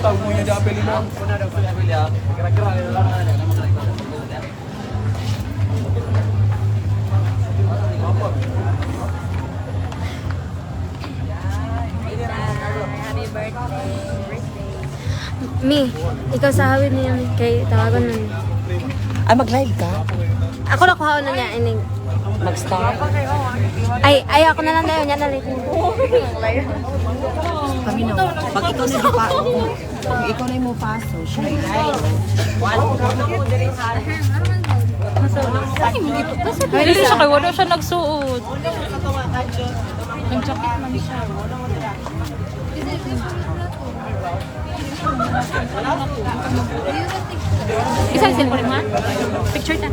Tahu mo niya di apel mo. Happy birthday. Mi, ikaw sa hawid niya kay tawagan nun. Ay, mag-live ka? Ako na kuhaon na niya ining. Mag-start? Ay ako na lang dayon, yan na rin. Kami na. Pag ikaw na di pa, kung ikaw na mo paso, siya live. Hindi siya kay wala siya nagsuot. Nag-jacket man siya. Isa sin ko rin ha? Picture ta.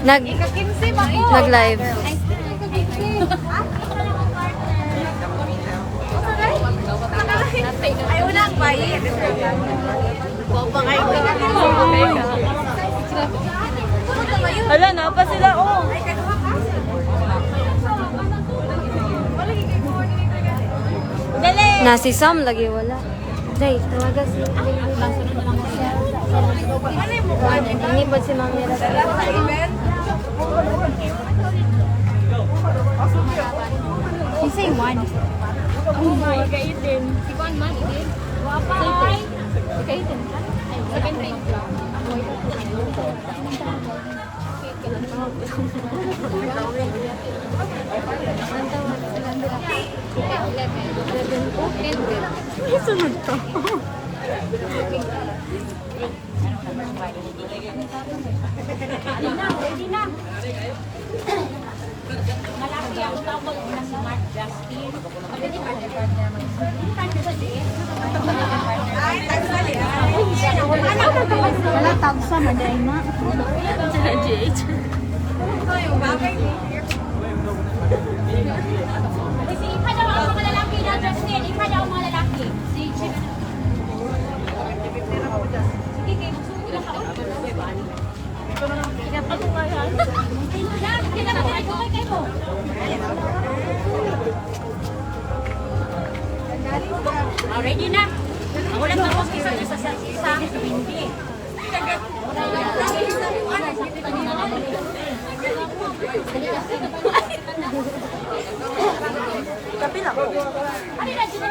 Nag-live. Ay, unang bayit. Hala na pa sila oh. Dali. Na si Sam lagi wala. Day, tawagan si Ini ba si Mami Rasa? You say one. Oh my, kaitin. Si Juan man, itin. Wapay. Kaitin ka? Second ring. Sunod to. Malaki ang tawag na si Mark Justin. Wala tawag sa maday na. Sila JH. Ika daw ang mga lalaki na Justin. Ika daw ang mga lalaki. Si Chip. Sige, kayo. Gusto mo nila kaon? Dapat mo ba yan? Hindi na natin ay kayo mo. Ready na. Ako lang tapos isa sa hindi. Kapila ko. Ano na dyan?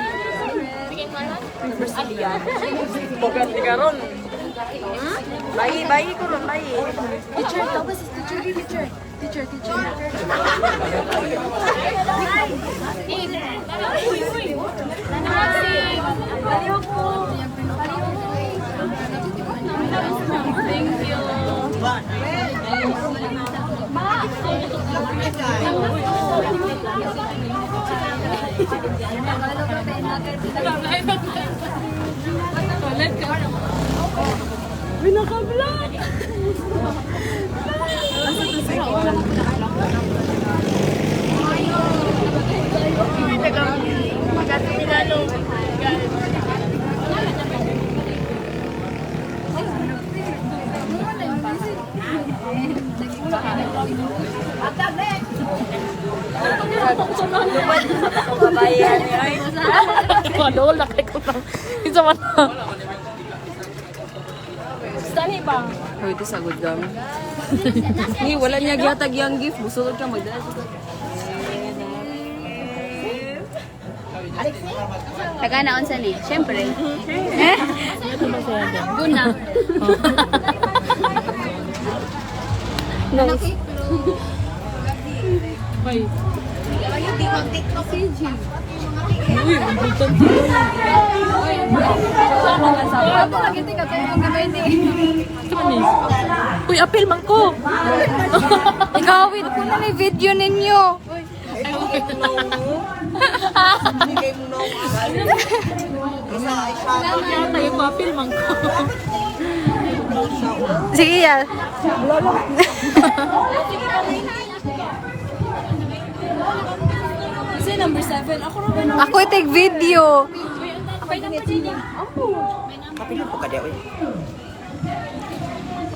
Bigyan mo na? Brazilian. Bukan tiga ron. Bayi ko ron, bayi. Teacher, tapos teacher. Teacher. Thank you. Binaka-vlog! Babayan niya. Waduh, laki ko lang. Isa man. Saan ba? Oh, ito sagod kami. Ni, wala niya gihatag yung gift. Busulod ka magdala. Taga naon sa ni? Siyempre. Guna. Nice. Hoy. Uy, apil man ko. Ikaw, wait ko na may video ninyo. Tayo ko apil man ko. Sige yan. Kasi number 7. Ako rin. Ako take video. Kapila po ka diya, uy.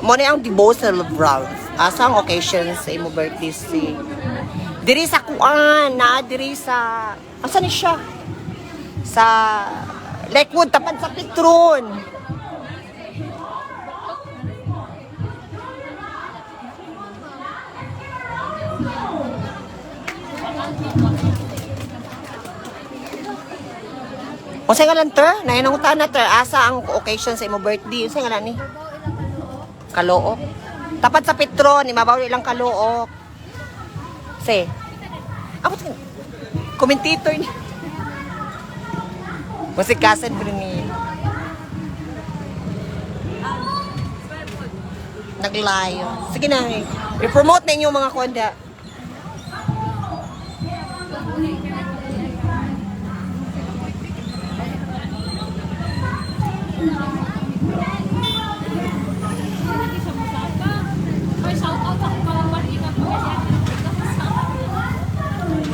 Mo na ang devotional rounds. Asang occasions sa imo birthday si... Diri sa kuan, na diri sa... Asa ni siya? Sa Lakewood, tapat sa Petron. O sa nga lang, ter? Nainangutan na, ter. Asa ang occasion sa imo birthday? O sa nga lang ni? Kalook. Tapat sa Petron, imabaw ilang kalook. Say. Ako, commentator niya. Musikasan ko ni. Naglayo. Sige na, i-promote na inyong mga konda.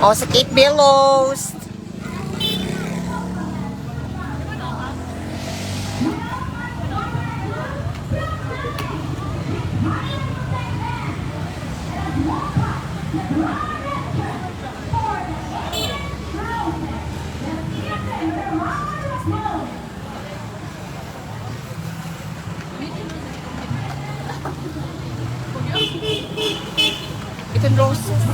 O, sa Kate Bellows. Ito roses.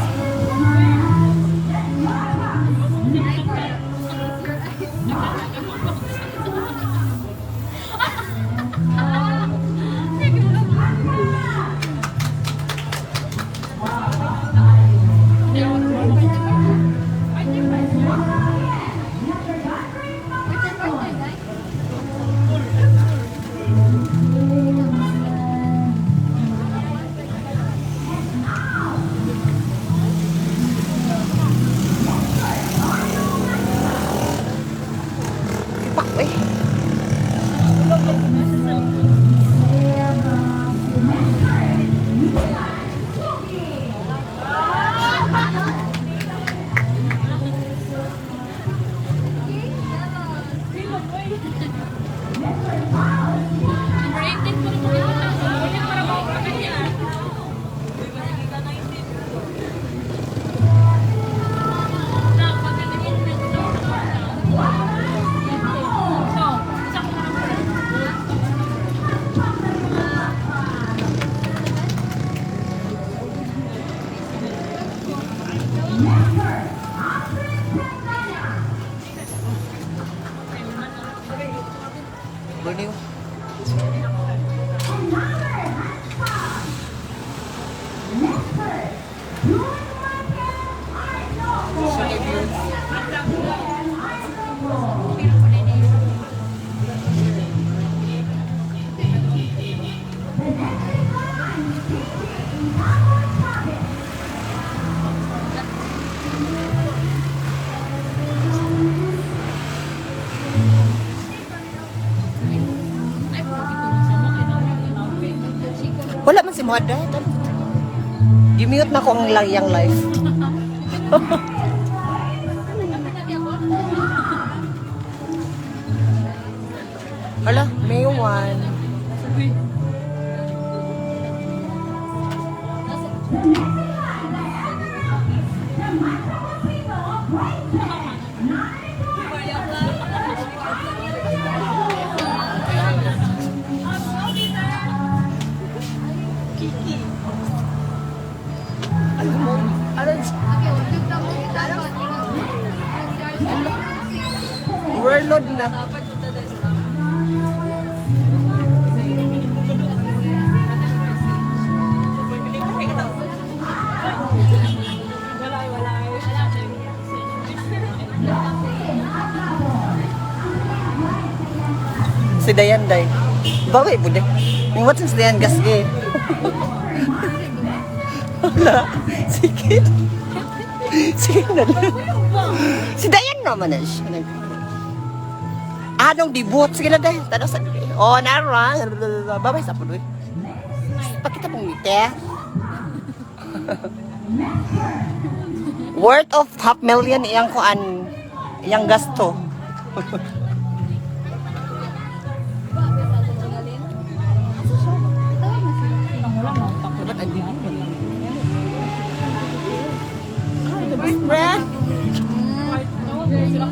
Baliw. Wala man si Moda. Gimute na ko ang yang life. Hala, May 1. Overload na. Si Dayan, Day. Bawi po, Day. Yung what's si Dayan gasge? Wala. Sige. Sige na lang. Si Dayan naman na siya. Anong debut? Sige na, Day. Tanong sa... Oh, nara. Babay sa puloy. Pakita mong ngiti. Worth of $500,000 iyang kuan. Iyang gasto.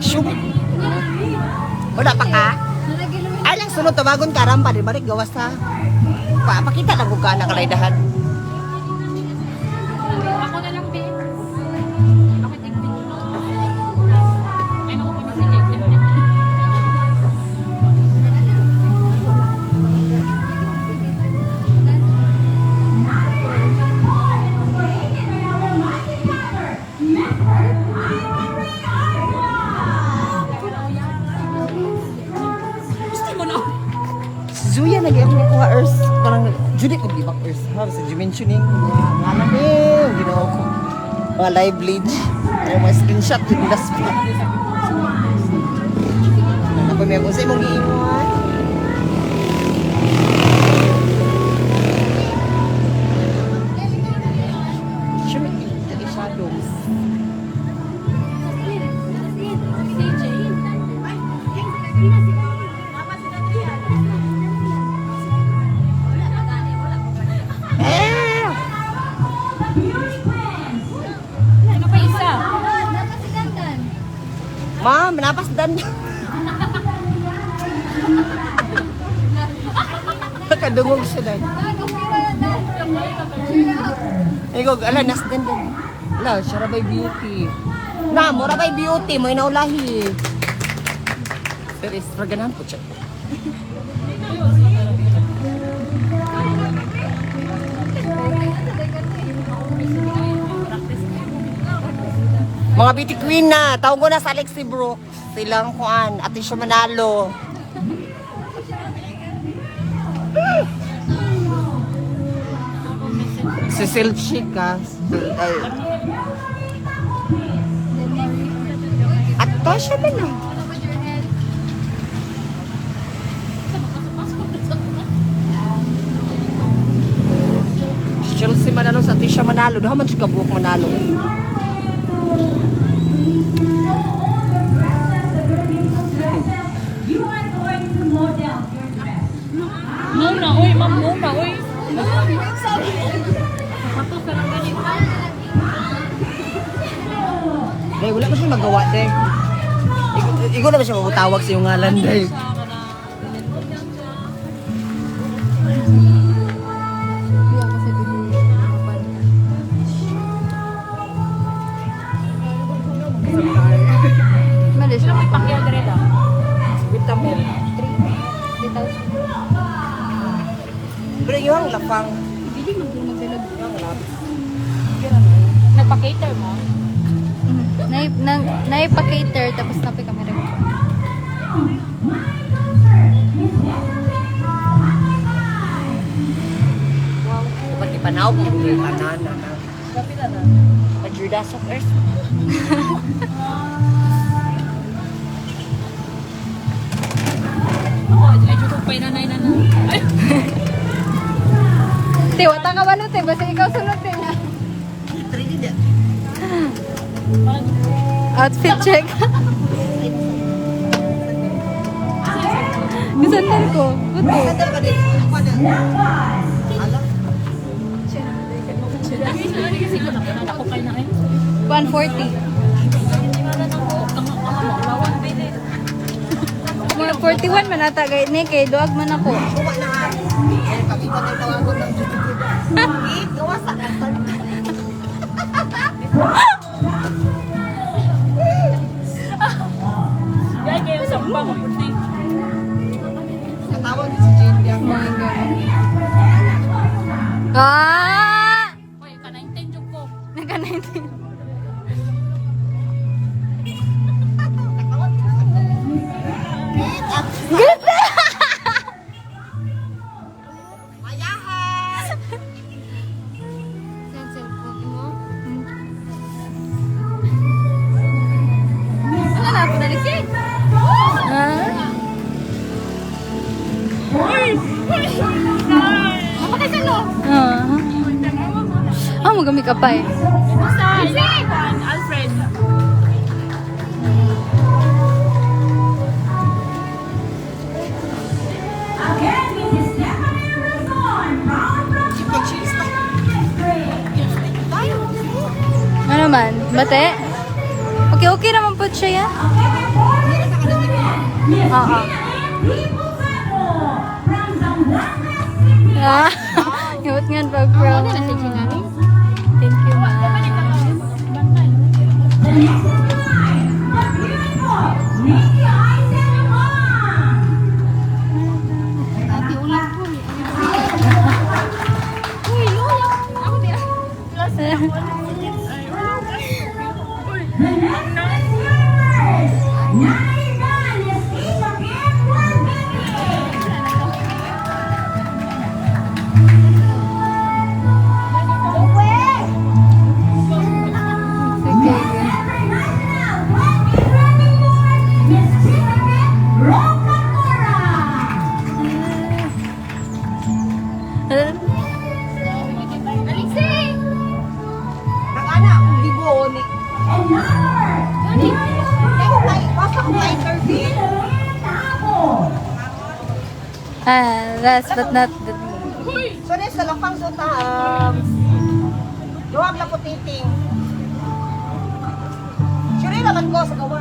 Shoot. Wala pa ka? Nalagay naman. Ay lang sunod tawagon ka rampa di balik gawas ha. Pakita lang kung ka na kalaydahan. Ako na lang, babe. Ako tig-video. Ay, naku, sige. Gusto mo na. Zuya lagi ako ni kuha Earth. Parang Judy ko gibak Earth ha sa dimensioning. Ngala ni ginawa ko. Mga live bleach. Ay mga screenshot din das pa. Ako may ako sa imong giingon. Sure, hindi shadows. Eh! Ano pa isa? Ma'am, napasdan. Nakadungog siya dahil. Ikaw, ala, nasdan din. Ala, Sharabay Beauty. Na, Murabay Beauty, mo inaulahi. Pero is, raganan po siya. Mga beauty queen na, tawag ko na sa Alexi Brooks. Silang kuan, Ate siya manalo. Si Silk Chic ha. At to siya ba na? Chelsea manalo sa Ate siya manalo. Doon man siya kabuok manalo. Muna, uy, ma'am, muna, uy. Patos ka lang ganito. Day, wala pa siya magawa, Day. Ikaw na ba siya mabutawag sa iyong ngalan, Day? Malis. Sino may pakyaw na rin ah? Vitamin. 3,000. Pero yung lapang. Nagpa-cater mo? Naipa-cater, tapos napi kami rin. Dapat ipanaw mo yung tanana na. Majudas of Earth. Ako, ay, juto pa inanay na na. Ay! Te, wata ka ba no, te? Basta ikaw sunod din ha. Literally din. Outfit check. Isandal ko. Buto. Ganda ba din? Ako na. Alam? Kasi ko naman ako kayo na eh. 140. Mga 41 man ata kay ni kay duag man ako. Kuha na ha. Ay, pag-ikot ay tawagon ng beauty queen. Gawa sa kasal. Yan kayo sa pang puti. Katawag ni si Jane Biang. Ah! Uy, ka-19 joke ko. Naka-19. Ganda! Mayahan! Saan cellphone mo? Ano na po nalisig? Ah? Kapatay sa no? Ah, magami ka pa eh. Basta, Alfred. Ano man? Bate? Okay, okay naman po siya yan. Oo. Ah, yun nga pag-prom. Thank you, ma'am. Ate, ulit po. Uy, lola. Ako din. Nag-anak, hindi buo ni. Basta ko ma-interview. Last but not the So, sa lakang suta, duwag na po titing. Sure naman ko sa gawa.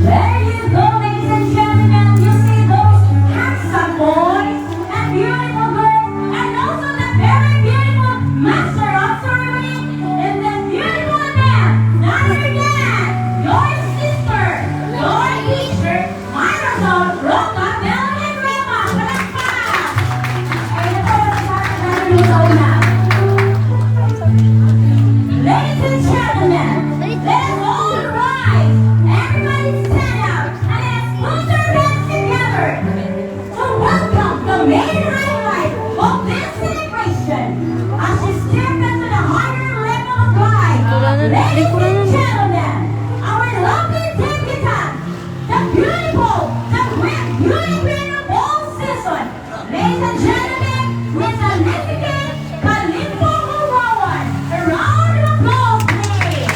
There you go, ladies and gentlemen. You see those handsome boys and beautiful girls, and also the very beautiful master of ceremony, and the beautiful man, not your dad, your sister, your teacher, Microsoft, Roca, Belen, and Roma. Palakpak! Ayun na po, natin sa una. Ladies and gentlemen, let's all rise. Everybody stand up and let's put our hands together to welcome the main highlight of this celebration as she stepped into the higher level of life. Ladies and gentlemen, our lovely debutante, the beautiful, the great beauty queen of all season. Ladies and gentlemen, Miss Anesika Kalimpo Huwawan. A round of applause, please.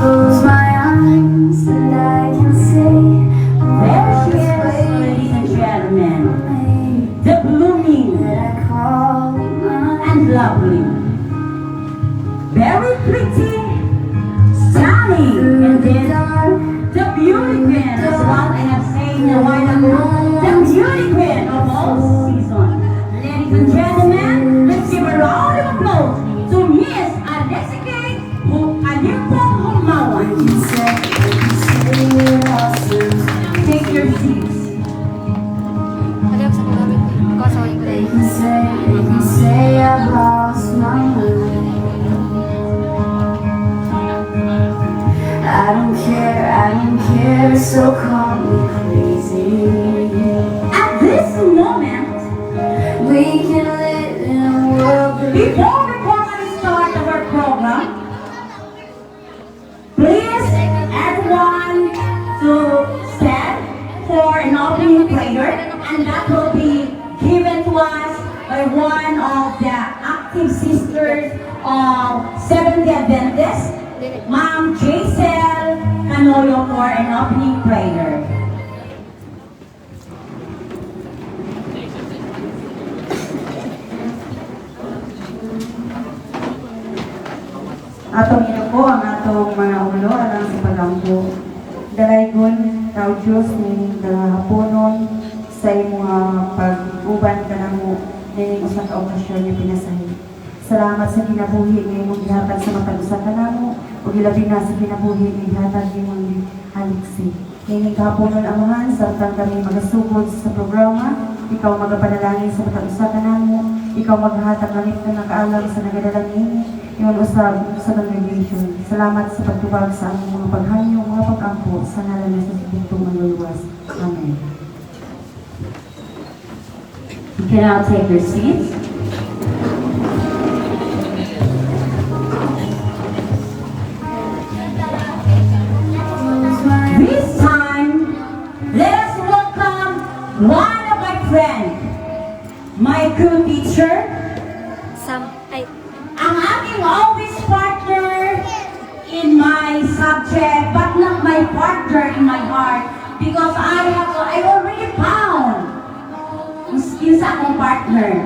Close my eyes and I can see There she is, ladies and gentlemen, the blooming that I call mine. and lovely, very pretty, stunning, and then the beauty queen as well. I have said a while ago, the beauty queen of all season. Ladies and gentlemen, let's give a round of applause to Miss Anesika Kalimpo Huwawan. Take your seats. Alam sa paggamit ko. Ikaw sa waling ko They can say I've lost my mind. I don't care, so call me crazy. At this moment, We can live in a world that before we formally start our program, please everyone to stand for an opening prayer, and that will be given to us by one of the active sisters of Seventh-day Adventist, Ma'am Jaisel Canoyo, for an opening prayer. Atong inupo ang atong mga ulo alang sa pagampo. Dalaygon, tao Diyos, ni dalahaponon sa mga pag-uban ka na mo nining usa ka okasyon yung pinasahi. Salamat sa kinabuhi ng imong gihatag sa matag usa ka namo ug ilabi na sa kinabuhi ng gihatag imong haliksi. Nining kahaponon amahan samtang kami magasugod sa programa, ikaw magapanalangin sa matag usa ka namo, ikaw maghatag langit na nakaalam sa nagadalangin. Iwan usab sa congregation. Salamat sa pagtubag sa among mga paghanyo, mga pag-ampo sa ngalan ni Jesus Cristo manluluwas. Amen. You can now take your seats. This time, let us welcome one of my friends, my co-teacher, ang aking always partner in my subject, but not my partner in my heart, because I already found yung sa akong partner.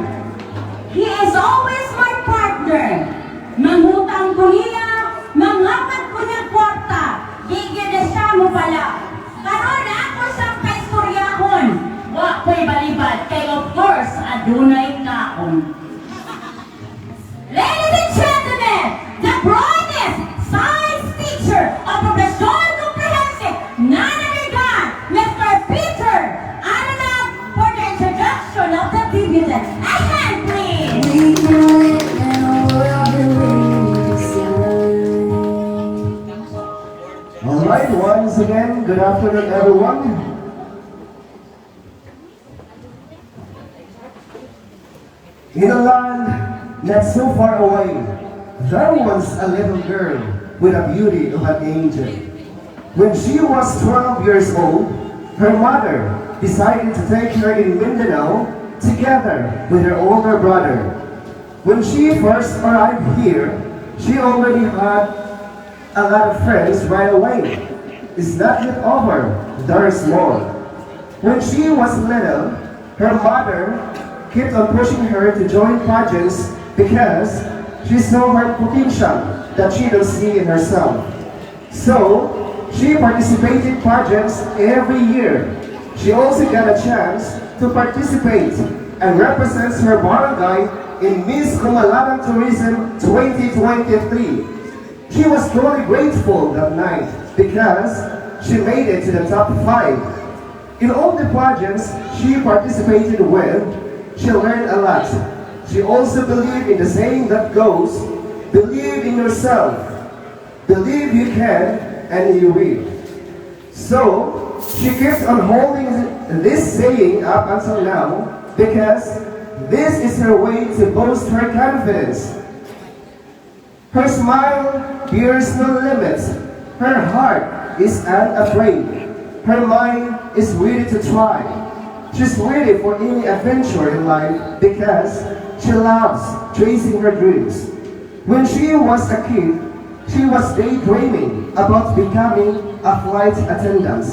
He is always my partner. Mangutang ko niya, mangapat ko niya kwarta, higit na siya mo pala. Karon ako sa kaistoryahon, wa ko'y balibad, kay of course, adunay kaon. Ladies and gentlemen, the brightest science teacher of Professor Comprehensive, none other than Mr. Peter Ananab for the introduction of the tribute. A hand, please! We can live in a world that we design. Alright, once again, good afternoon everyone. In a land not so far away, there was a little girl with a beauty of an angel. When she was 12 years old, her mother decided to take her in Mindanao together with her older brother. When she first arrived here, she already had a lot of friends right away. It's not yet over, there's more. When she was little, her mother kept on pushing her to join pageants because she saw her potential that she don't see in herself. So, she participated in pageants every year. She also got a chance to participate and represents her barangay in Miss Kumalanan Tourism 2023. She was truly grateful that night because she made it to the top 5. In all the pageants she participated with, she learned a lot. She also believed in the saying that goes, believe in yourself, believe you can, and you will. So, she kept on holding this saying up until now because this is her way to boost her confidence. Her smile bears no limits. Her heart is unafraid. Her mind is ready to try. She's ready for any adventure in life because she loves chasing her dreams. When she was a kid, she was daydreaming about becoming a flight attendant.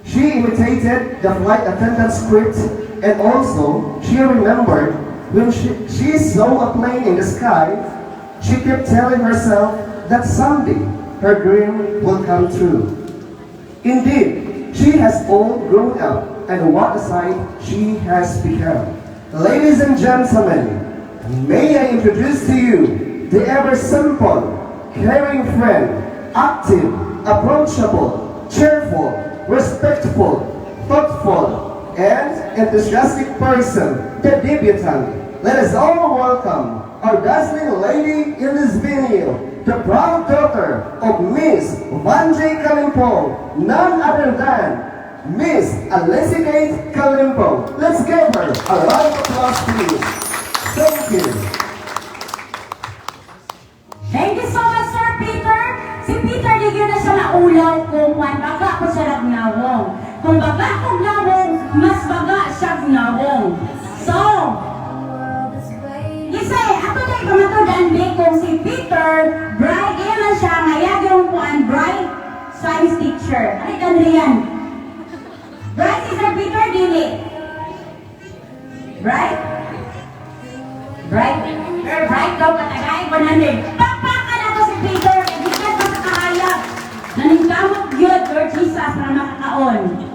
She imitated the flight attendant script, and also she remembered when she saw a plane in the sky, she kept telling herself that someday her dream will come true. Indeed, she has all grown up, and what a sight she has become. Ladies and gentlemen, may I introduce to you the ever simple, caring friend, active, approachable, cheerful, respectful, thoughtful, and enthusiastic person, the debutante. Let us all welcome our dazzling lady in this venue, the proud daughter of Miss Vanjay Kalimpo, none other than Miss Alesicate Kalimpo. Let's give her a round of applause, please. Thank you. Thank you so much, Sir Peter. Si Peter, di yun na siya naulaw kung baga ko siya nagnawong. Kung baga kong nawong, mas baga siya gnawong. So, isa ato na ikamatudan kung si Peter, bright, iyan na siya, ngayag yung kuan, bright science teacher. Ano kan riyan? Bright si Sir Peter, dili. Bright? Bright? Bright daw katagay, 100. Pakpakan ako si Peter, ibigat pa sa kahayag. Naningkamot yun, Lord Jesus, na makakaon.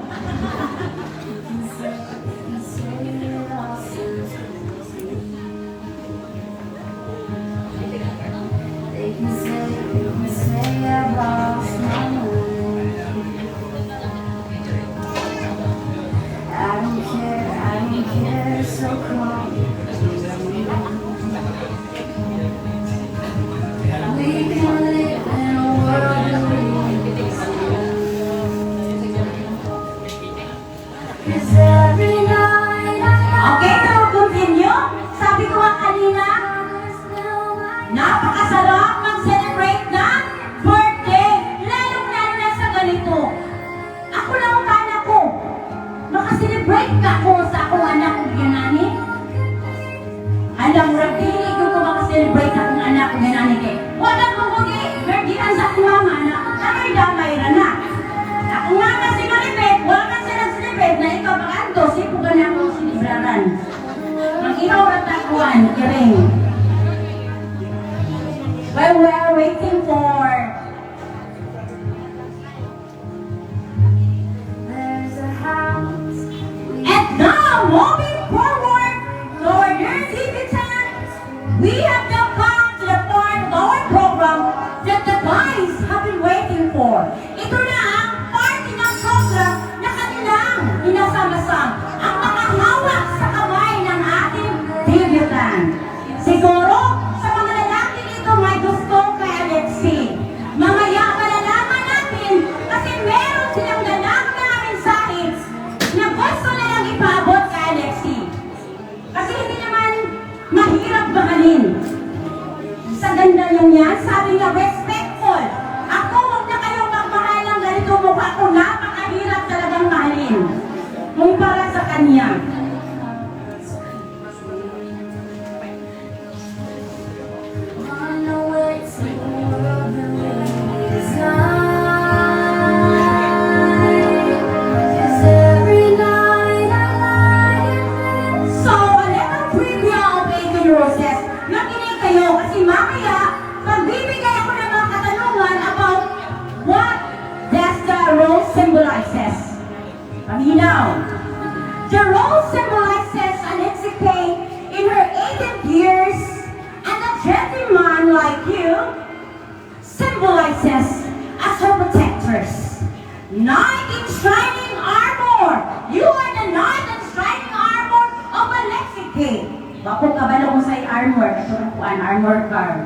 They can say I've lost my way. I don't care, so come. We can live in a world that we design. Napakasarap mag-celebrate ng birthday. Lalong-lalo na sa ganito. Ako lang ang anak ko. Makaselebrate ka ko sa akong anak ko ganani. Alam mo, rapili ko kung makaselebrate sa akong anak ko ganani kay. Wala kong kundi, birthday sa akong mama na ako'y damay ra na. Ako nga kasi malipit, wala ka siya nag-celebrate na ikaw makanto, sipo ka na akong sinibraran. Ang ikaw ratakuan, kiring. While we are waiting for There's a house and now moving forward to our near TV channel, we have now come to the part of our program that the guys have been waiting for. Ito na ang party ng program na kanilang inasamasang ang makahawak sa kamay ng ating debutant. Siguro, sa mga lalaki dito may gusto kay Alexi. Mamaya malalaman natin kasi meron silang ganang mga mensahe na gusto nilang ipaabot kay Alexi. Kasi hindi naman mahirap mahalin. Sa ganda niyang yan, sabi niya, respectful. Ako, huwag na kayong magmahal ng ganito mukha ko. Napakahirap talagang mahalin. Kumpara sa kanya. on the way to more than we design. 'Cause every night I lie in bed. So, a little trivia of 18 Roses. Nakinig kayo kasi mamaya, magbibigay ako ng mga katanungan about what does the rose symbolizes. Paminaw. The rose symbolizes Alexi Kay in her 18th years, and a gentleman like you symbolizes as her protectors. Knight in shining armor. You are the knight in shining armor of Alexi Kay. Bako kabalo mo sa armor, katuruan armor card.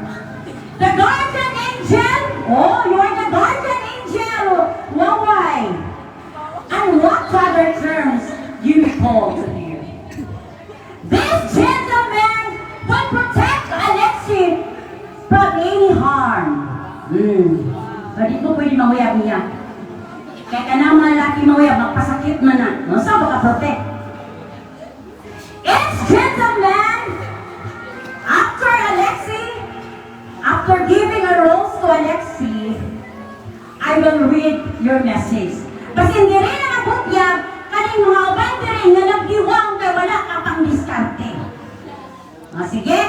The guardian angel. Oh, you are the guardian angel. Why? And what other terms you call to him? This gentleman will protect Alexi from any harm. Hindi ko pwede mawayab niya. Kaya ka na mga lalaki mawayab, magpasakit man na. No, saan ba ka-protect? Each gentleman, after giving a rose to Alexi, I will read your message. Kasi hindi rin na nabutyag, kaning mga abante rin na nagdiwang kay wala ka pang diskarte. Sige.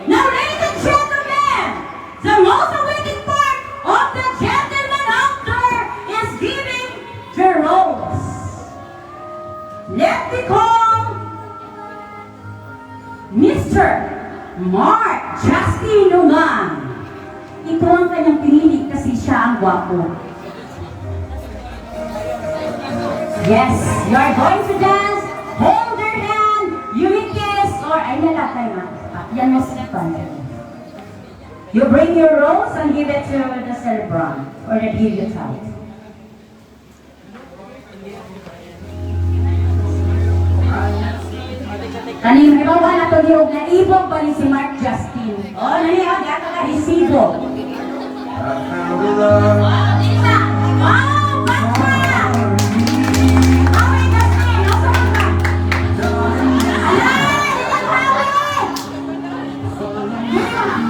Now, ladies and gentlemen, the most awaiting part of the gentleman after is giving the rose. Let me call Mr. Mark Justin Luman. Ito ang kanyang pinili kasi siya ang gwapo. Yes, you are going to dance, hold their hand, you will kiss, or ay nalatay na. Yan mo sipan. You bring your rose and give it to the celebrant or the debutant. Kanin, halimbawa na ito niyog na ibog pa ni si Mark Justin. O, naniyog, yato ka resibo. Isa! Oh, basta! Okay, Justin, nasa mga. Alay, dito ang hawin!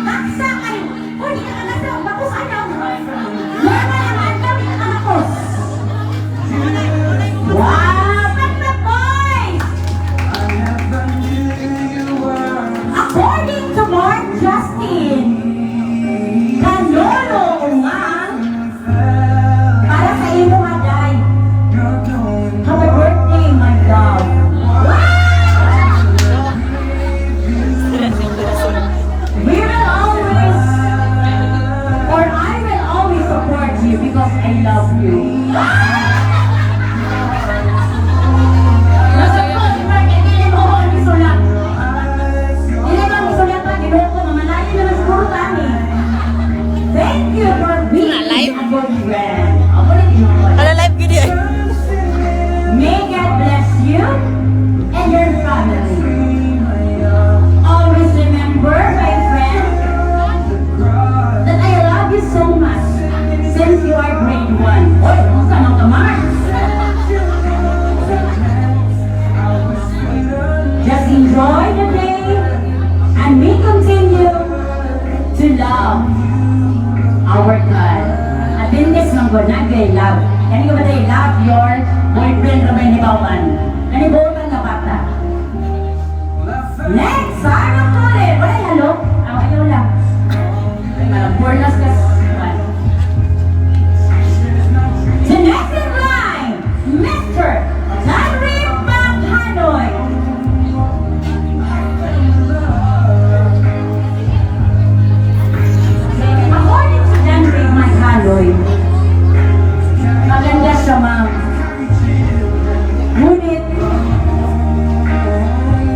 Taksa kayo! O, di ka nasa, bakos ayaw. Normal naman, kami ka nakos. Wow, perfect boys! According to Mark Justin, kanolo nga para sa enjoy the day and we continue to love our God. At in this number, nag-love. Kani ko ba tayo love your boyfriend na may nibawan? Nanibutan na bata. Next, sarap ko rin. Wala halo. Ayaw lang. Ay, malang pornas ka. The next in line, Mr. Henry Hanoy. According to Henry Hanoy, maganda siya, ma'am. Ngunit,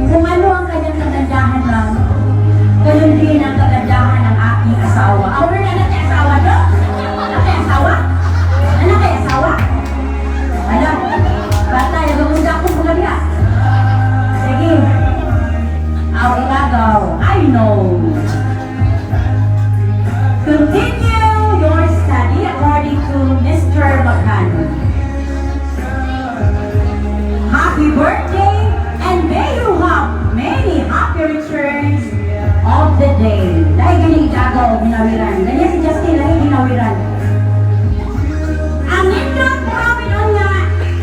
kung ano ang kanyang kagandahan, ma'am, ganun din ang kagandahan ng aking asawa. Our anak ay asawa, no? Anak ay asawa? Anak ay asawa? Alam, bata, yung akong pagkakya. Sige. Aw, ilagaw. I know. Continue your study according to Mr. Bacano. Happy birthday and may you have many happy returns of the day. Dahil galing ilagaw, ginawiran. Ganyan si Justin, dahil ginawiran. Ang nindot namin ang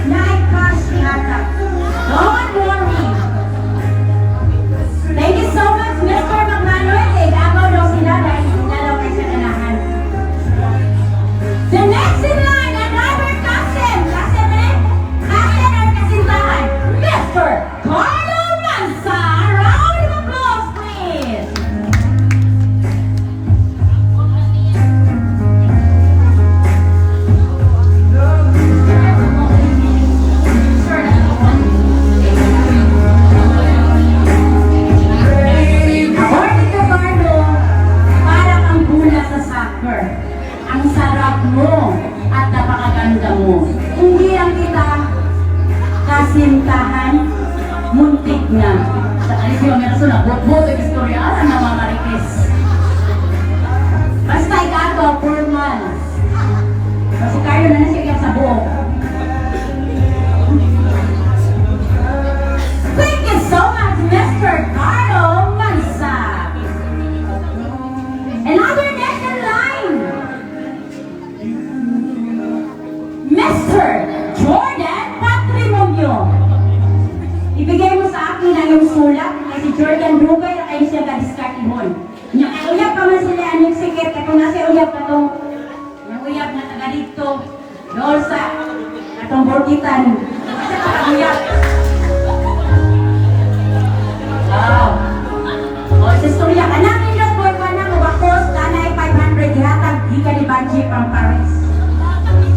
na-cash yata. Don't worry. Thank you so much, Mr. McManuel. Ilagaw daw sila dahil sinalaw kayo sa kanahan. The next in line, another cousin. Cousin eh? Cousin or kasintahan? Mr. Carlo Mansa. Round of applause, please. According to Carlo, parang ang bula sa soccer. Ang sarap mo at napakaganda mo. Hindi lang kita kasintahan, muntik na. Sa alis yung meron na, bot-bot ang istorya, alam na mga marikis. Basta ikato, 4 months. Kasi Carlo na siya sa buhok. Thank you so much, Mr. Carlo Mansa. Another next in line, Mr. Jordan Patrimonio. Ibigay mo sa akin ang iyong sulat kasi Jordan Rugay na kayo siya ka-discard ihon. Yung uyab pa man sila anong sikit katong nasa uyab katong yung uyab na taga dito doon sa katong Borkitan. Sa uyab. Wow. O, sa istorya ka namin lang po ba na mabakos tanay 500 ihatag di ka ni Banji from Paris.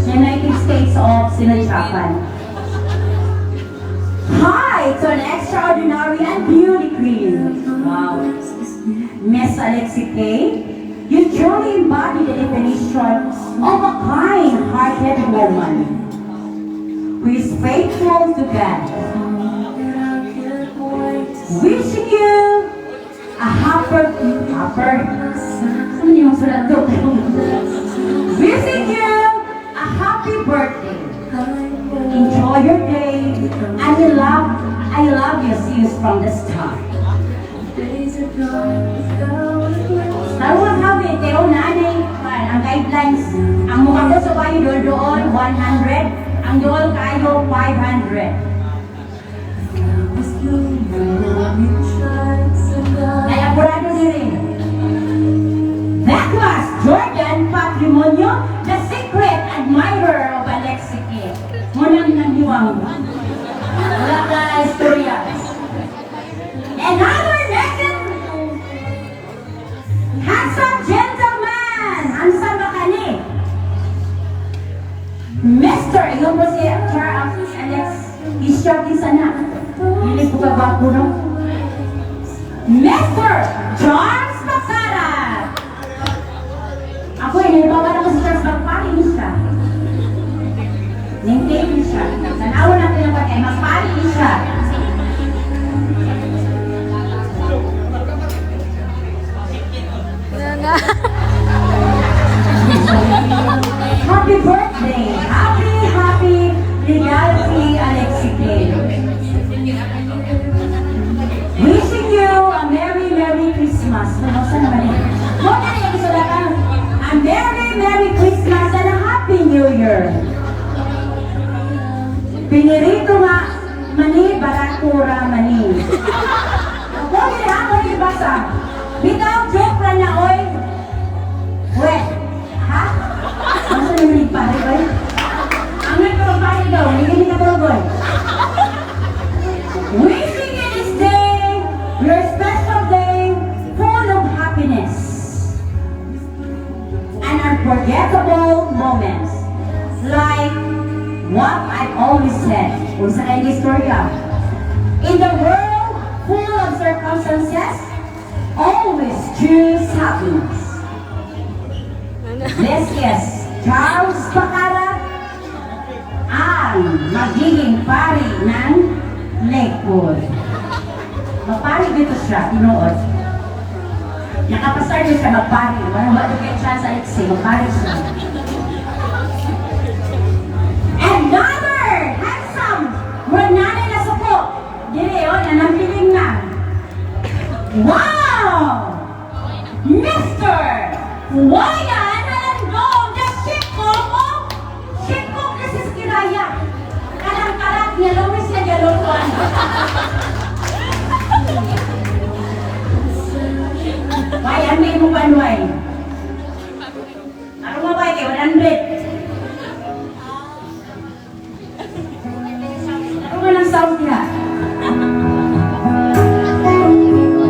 United States of Sinalisapan. Hi to an extraordinary and beauty queen. Wow. Miss Alexi K, you truly embody the definition of a kind-hearted woman who is faithful to God. Wishing you a wishing you a happy birthday. Enjoy your day, and I love you since from the start. Taruhan kami, kaya nanay, ang guidelines, ang mukha ko sa bayo doon 100, ang doon kayo 500. Ay, apurado din. That was Jordan Patrimonio, the secret admirer of Alexi K. Munang nandiwang. Wala ka istorya. Another next handsome gentleman. Handsome ba kani? Mr. Iyong po si Charles Alex. Isyo din sana. Hindi po ka ba po, no? Mr. Charles Bakara. Ako nilibawa na ko si Charles Bakara. Siya. Ningkate siya. Tanawa natin ang pagkay. Magpali siya. Happy birthday! Happy legality, Alexi K. Ano sa naman eh? Huwag na yung isulatan. A Merry, Merry Christmas and a Happy New Year. Pinirito nga, mani, barakura, mani. Huwag na ako ibasa. Bitaw, joke lang na, oy. Weh, ha? Ano sa naman yung pare, oy? Ang nagkaroon pare daw, hindi ka tuloy. Wishing you this day, your special day, full of happiness and unforgettable moments. Like what I always said, kung sa kayong istorya, in the world full of circumstances, always choose happiness. This is Charles Bacara, ang magiging pari ng Lakewood. Magpari dito siya, tinuod. Nakapasar niyo siya magpari. Wala kayo siya sa iksi, magpari siya. Another handsome, murag nanay na suko. Dili, o, nanampiling na. Wow! Mr. Wayan Halandong, the shipkong o? Shipkong kasi sa kiraya. Kalang-kalat niya, lumis na galutuan. Wayan, may mo banway. Ano mo ba kayo? 100. Ano ba ng sound niya?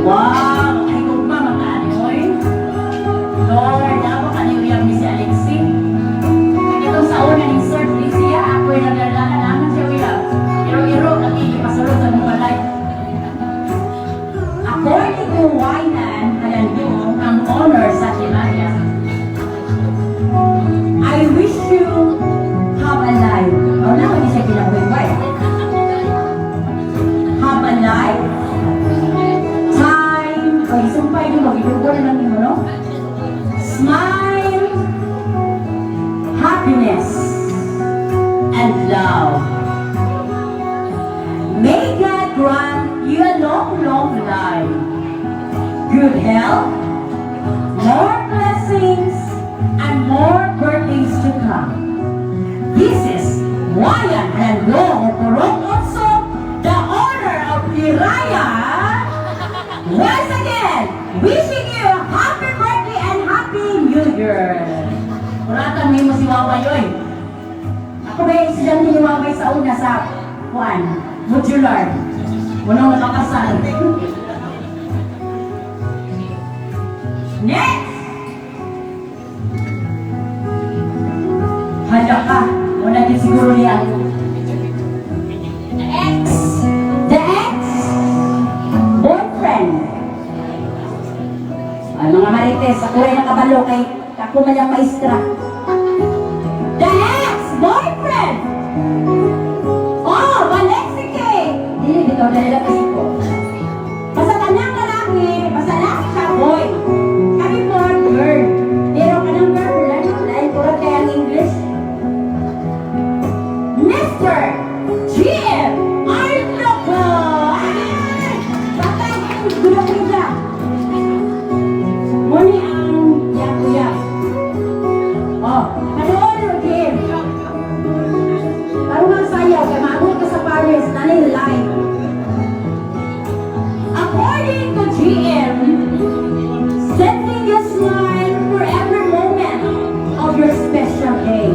Wow! Ay, kung ba mag-anoy? Lord, ako kaniyang ni si Alexi. Itong sa una ng Sir Felicia, ako'y naglalala naman siya, Willa. Iro-iro, nakikipasulot sa mga life. According to Wainan, Halandong, ang honor sa Timaria, I wish you have a life. O na, hindi siya pinabuhay. Have a life, time, o isumpay nyo, mag-ibugo na lang nyo, no? Smile, happiness, and love. May God grant you a long, long life, good health, more blessings, and more birthdays to come. This is Wayan Halandong of Purong Otso, the honor of Piraya. Once again, wishing you a happy birthday and happy New Year. Kuratan mo si Waway, oy. Ako ba yung estudyante ni Waway sa una sa Juan, modular. Unang nakakasal. Next! Handa ka. Wala din siguro niya. The ex, boyfriend. Ay, mga marites, ako rin nakabalo kay ako man yung maestra. The ex, boyfriend. Oh, Balexike. Hindi, dito na nila kasi ko. Basta tanang lalaki, basta lalaki siya, boy. Kami po, girl. Pero kanang girl, lain ko rin kaya ang English. Mr. Jim Arloco! Bakit ang gulo-gulo? Muni ang yak-yak. Oh, panood mo, Jim. Parang ang sayaw, kaya maabot ka sa Paris, nanay live. According to GM, sending a smile for every moment of your special day.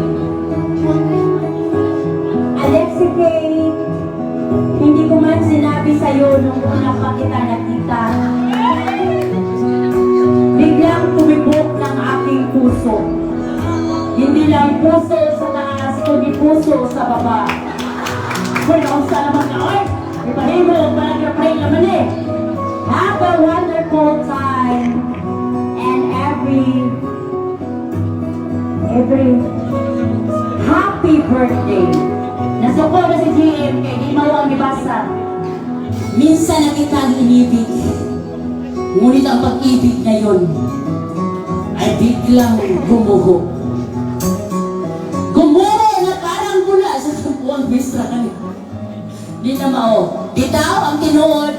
Alexi Kate, hindi ko man sinabi sa'yo nung una pa kita nakita. Biglang tumibok ng aking puso. Hindi lang puso sa taas, kundi puso sa baba. Kung ako sa naman ka, oy! Ipahimo, palagay naman eh. Have a wonderful time and every happy birthday. Nasuko na si GM kay di mo ang ibasa. Minsan na kitang inibig, ngunit ang pag-ibig na yun ay biglang gumuho. Gumuho na parang mula sa sumpuang bistra kami. Di na mao. Bitaw ang tinuod,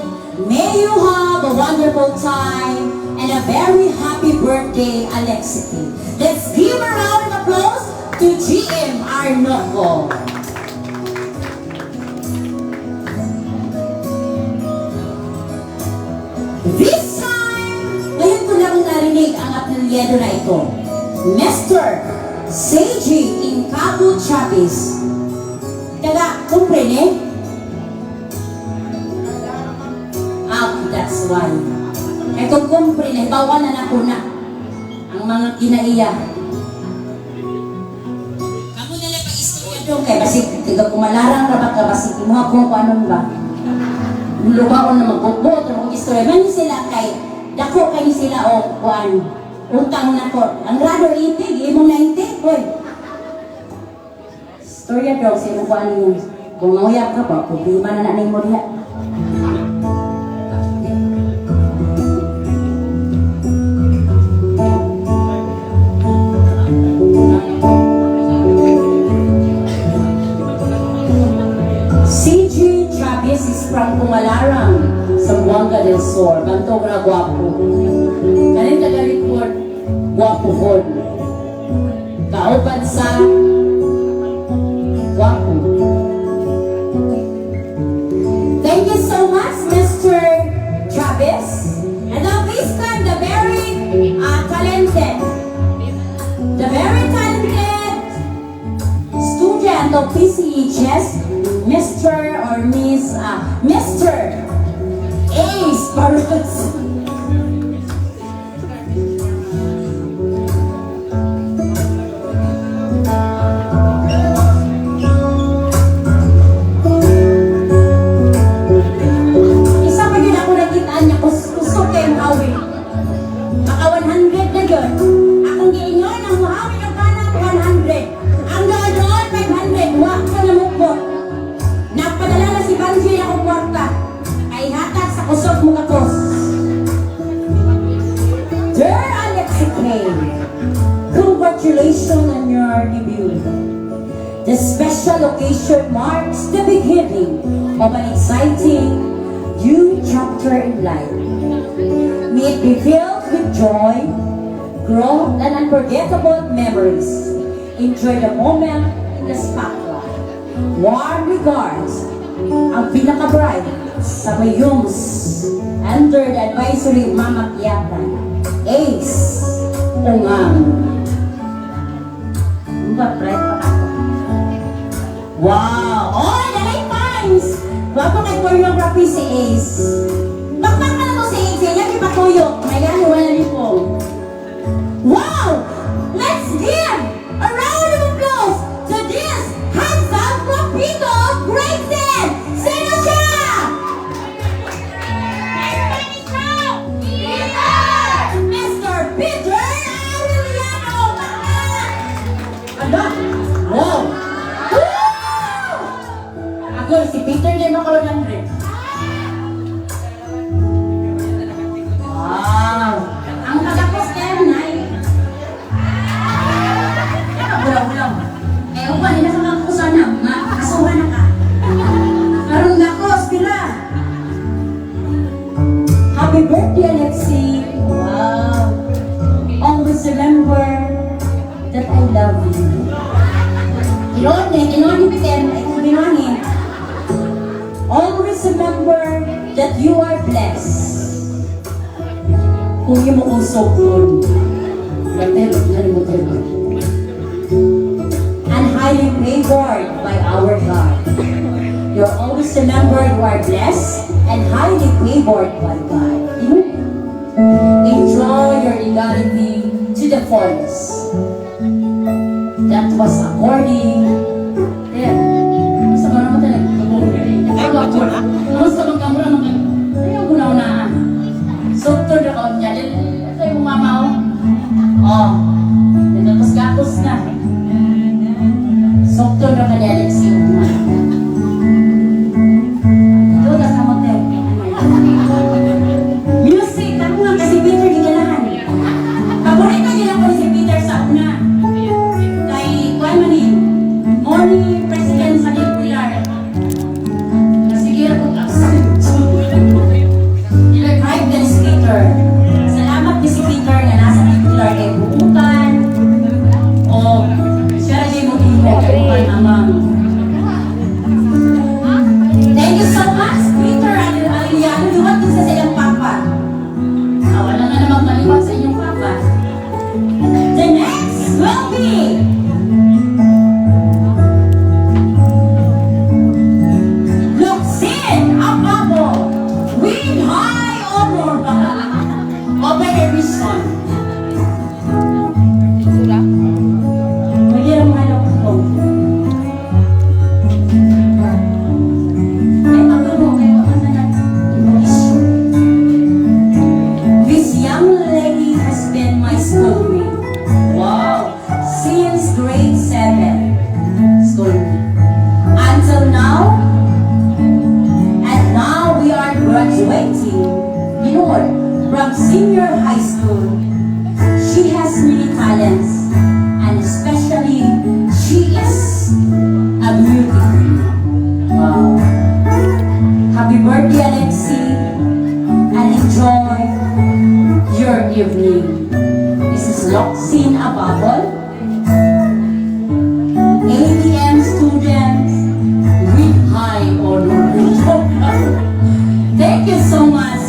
may you have a wonderful time and a very happy birthday, Alexi. Let's give a round of applause to GM Arnoco. This time, ngayon ko lang narinig ang apelyido na ito. Mr. Seiji Incabo Chavez. Taga, comprende? That's why. Kaya kung comprende, bawal na na po na ang mga kinaiya. Kamu na lang pa-istorya doon kay basik, tiga kumalarang rabat ka basik, imuha kung paano ba. Lumaon na magbubot, ang istorya. Mani sila kay, dako kayo sila o kuan, utang na ko. Ang rado itig, imong na itig, boy. Istorya daw, sino kuan niyo. Kung nguyap ka pa, problema na nanin mo diha. CJ Chavez is from Pumalarang, Zamboanga del Sur. Bantog na guwapo. Kanin taga-report, guwapo hon. Kauban sa guwapo. Thank you so much, Mr. Chavez. And now this time, the very talented student of PCHS, Mr. or Miss, Mr. Ace Barros. Isa pa yun ako nakitaan niya, kusok kayong hawi. Baka 100 na yun. Akong giingon ang hawi ng kanan, 100. Ang doon, 500. Wak ko na mukbot. Napadala na si Banji na kong kwarta. Kay hatag sa kusok mo kapos. Dear Alexi K, congratulations on your debut. The special occasion marks the beginning of an exciting new chapter in life. May it be filled with joy, growth, and unforgettable memories. Enjoy the moment in the spotlight. Warm regards, ang pinaka-bright sa Mayums under the advisory mamakyatan, Ace Ungang. Ba, bright pa ako. Wow! Oh, dalay times! Bago kay choreography si Ace. Bakbak ka na to si Ace. Yan yung patuyo. Mayan, wala rin po. Wow! Let's give a round of applause to this handsome Papito of Grayson! Sino siya? Mr. Peter Aureliano! Ano? Wow! Woo! Ako, si Peter din ako lang rin. Wow! Ang tagapos kayo, Nay. Bulang-bulang. Eh, upan, hindi na ka makakusa na. Makakasuhan na ka. Karong gakos, pila. Happy birthday, Alexi. Wow. Always remember that I love you. Kinoni, Peter. Ay, kinoni. Always remember that you are blessed. Kung yung mo usok yun. And highly favored by our God. You're always remember you are blessed and highly favored by God. Enjoy your reality to the fullest. That was according. Yeah. Sa mga naman talaga. Gusto mong kamura naman. Ayaw ko na unaan. Sukto na ko niya. Ito yung mama ko. Oh. Tapos gatos na. Sukto na ka niya, Alexi. Ito, tas na motel. Music, ako nga kasi Peter gigalahan. Paborito nila ko si Peter sa una. Kay Juan Manin. Morning President sa Pilar. Sige, ako Open every son. Sura. Magiging mga ko. Ay, ako mo, kayo ang issue. This young lady has been my schoolmate. Wow! Since grade 7. Schoolmate. Until now, and now we are graduating. You know what? From senior high school, she has many talents, and especially she is a beauty. Wow! Happy birthday, Alexi, and enjoy your evening. This is Loxin Ababol, ADM student with high honor. Thank you so much,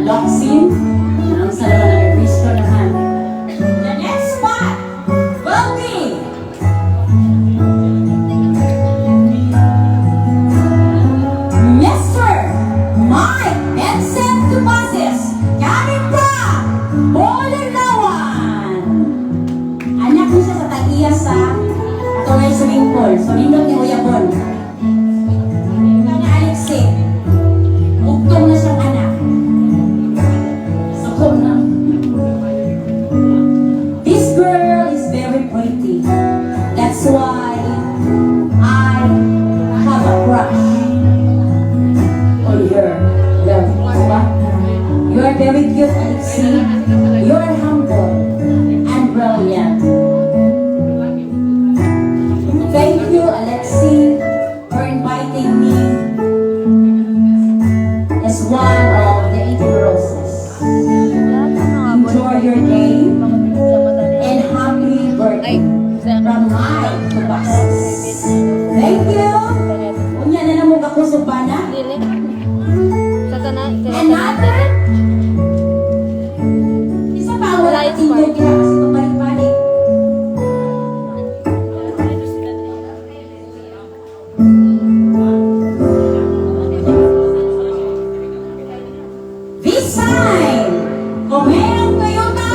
Loxin. Ang salamat na nag-wish ko naman. The next spot will be Mr. Mike Vincent Tubases, coming from Bolalawan. Anak niya siya sa Tagiya sa Atoy Swimming Pool. So, nindot ni Uyabon. Ikaw ni Alexi. Ugtong na siyang anak. Sukog na. This girl is very pretty. That's why I have a crush on her. Love, diba? You are very cute, Alexi. You are humble and brilliant. Thank you, Alexi, for inviting me as one of the 80 roses. Enjoy your day and happy birthday from my Tubases. Thank you. Unya na namo ka kusog bana. Dili. Sa tanan. Another. Isa pa wala yung tingog kaya kasi pabalik-balik. This time, kung merong Toyota,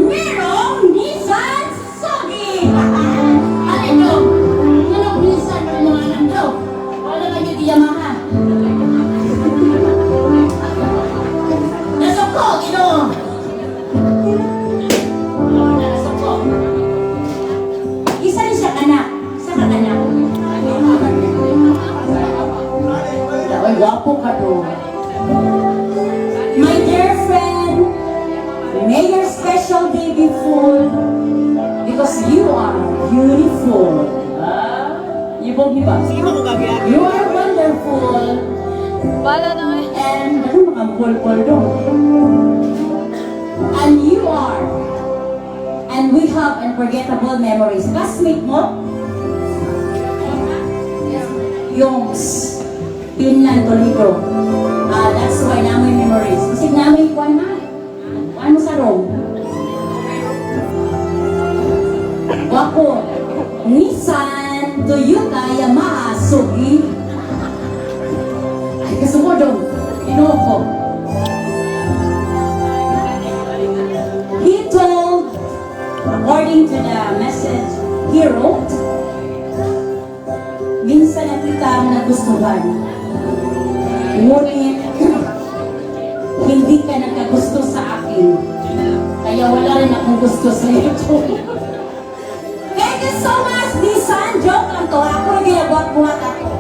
merong Nissan Sony. Alin nyo? Anong Nissan na mga alam nyo? Wala lang yung Yamaha. Nasoko, ino. Nasoko. Isa rin siya kanak. Isa ka kanak. Ay, wapo ka doon. My dear friend, may your special day be full because you are beautiful. Ibang-iba. You are wonderful. Bala na eh. And ano mga pol-pol doon? And you are. And we have unforgettable memories. Classmate mo? Yongs. Pinlan, Toledo. That's why namin memories. Kasi namin kuwan na. Kuwan mo sa room. Wapo. Nissan, Toyota, Yamaha, Sugi. Ay, kasumodong. Inuho ko. He told, according to the message he wrote, minsan na kita nagustuhan. Ngunit, hindi ka nagkagusto sa akin. Kaya wala rin akong gusto sa iyo. Thank you so much, Nissan. Joke lang to. Ako yung ginagawa-buhat ako.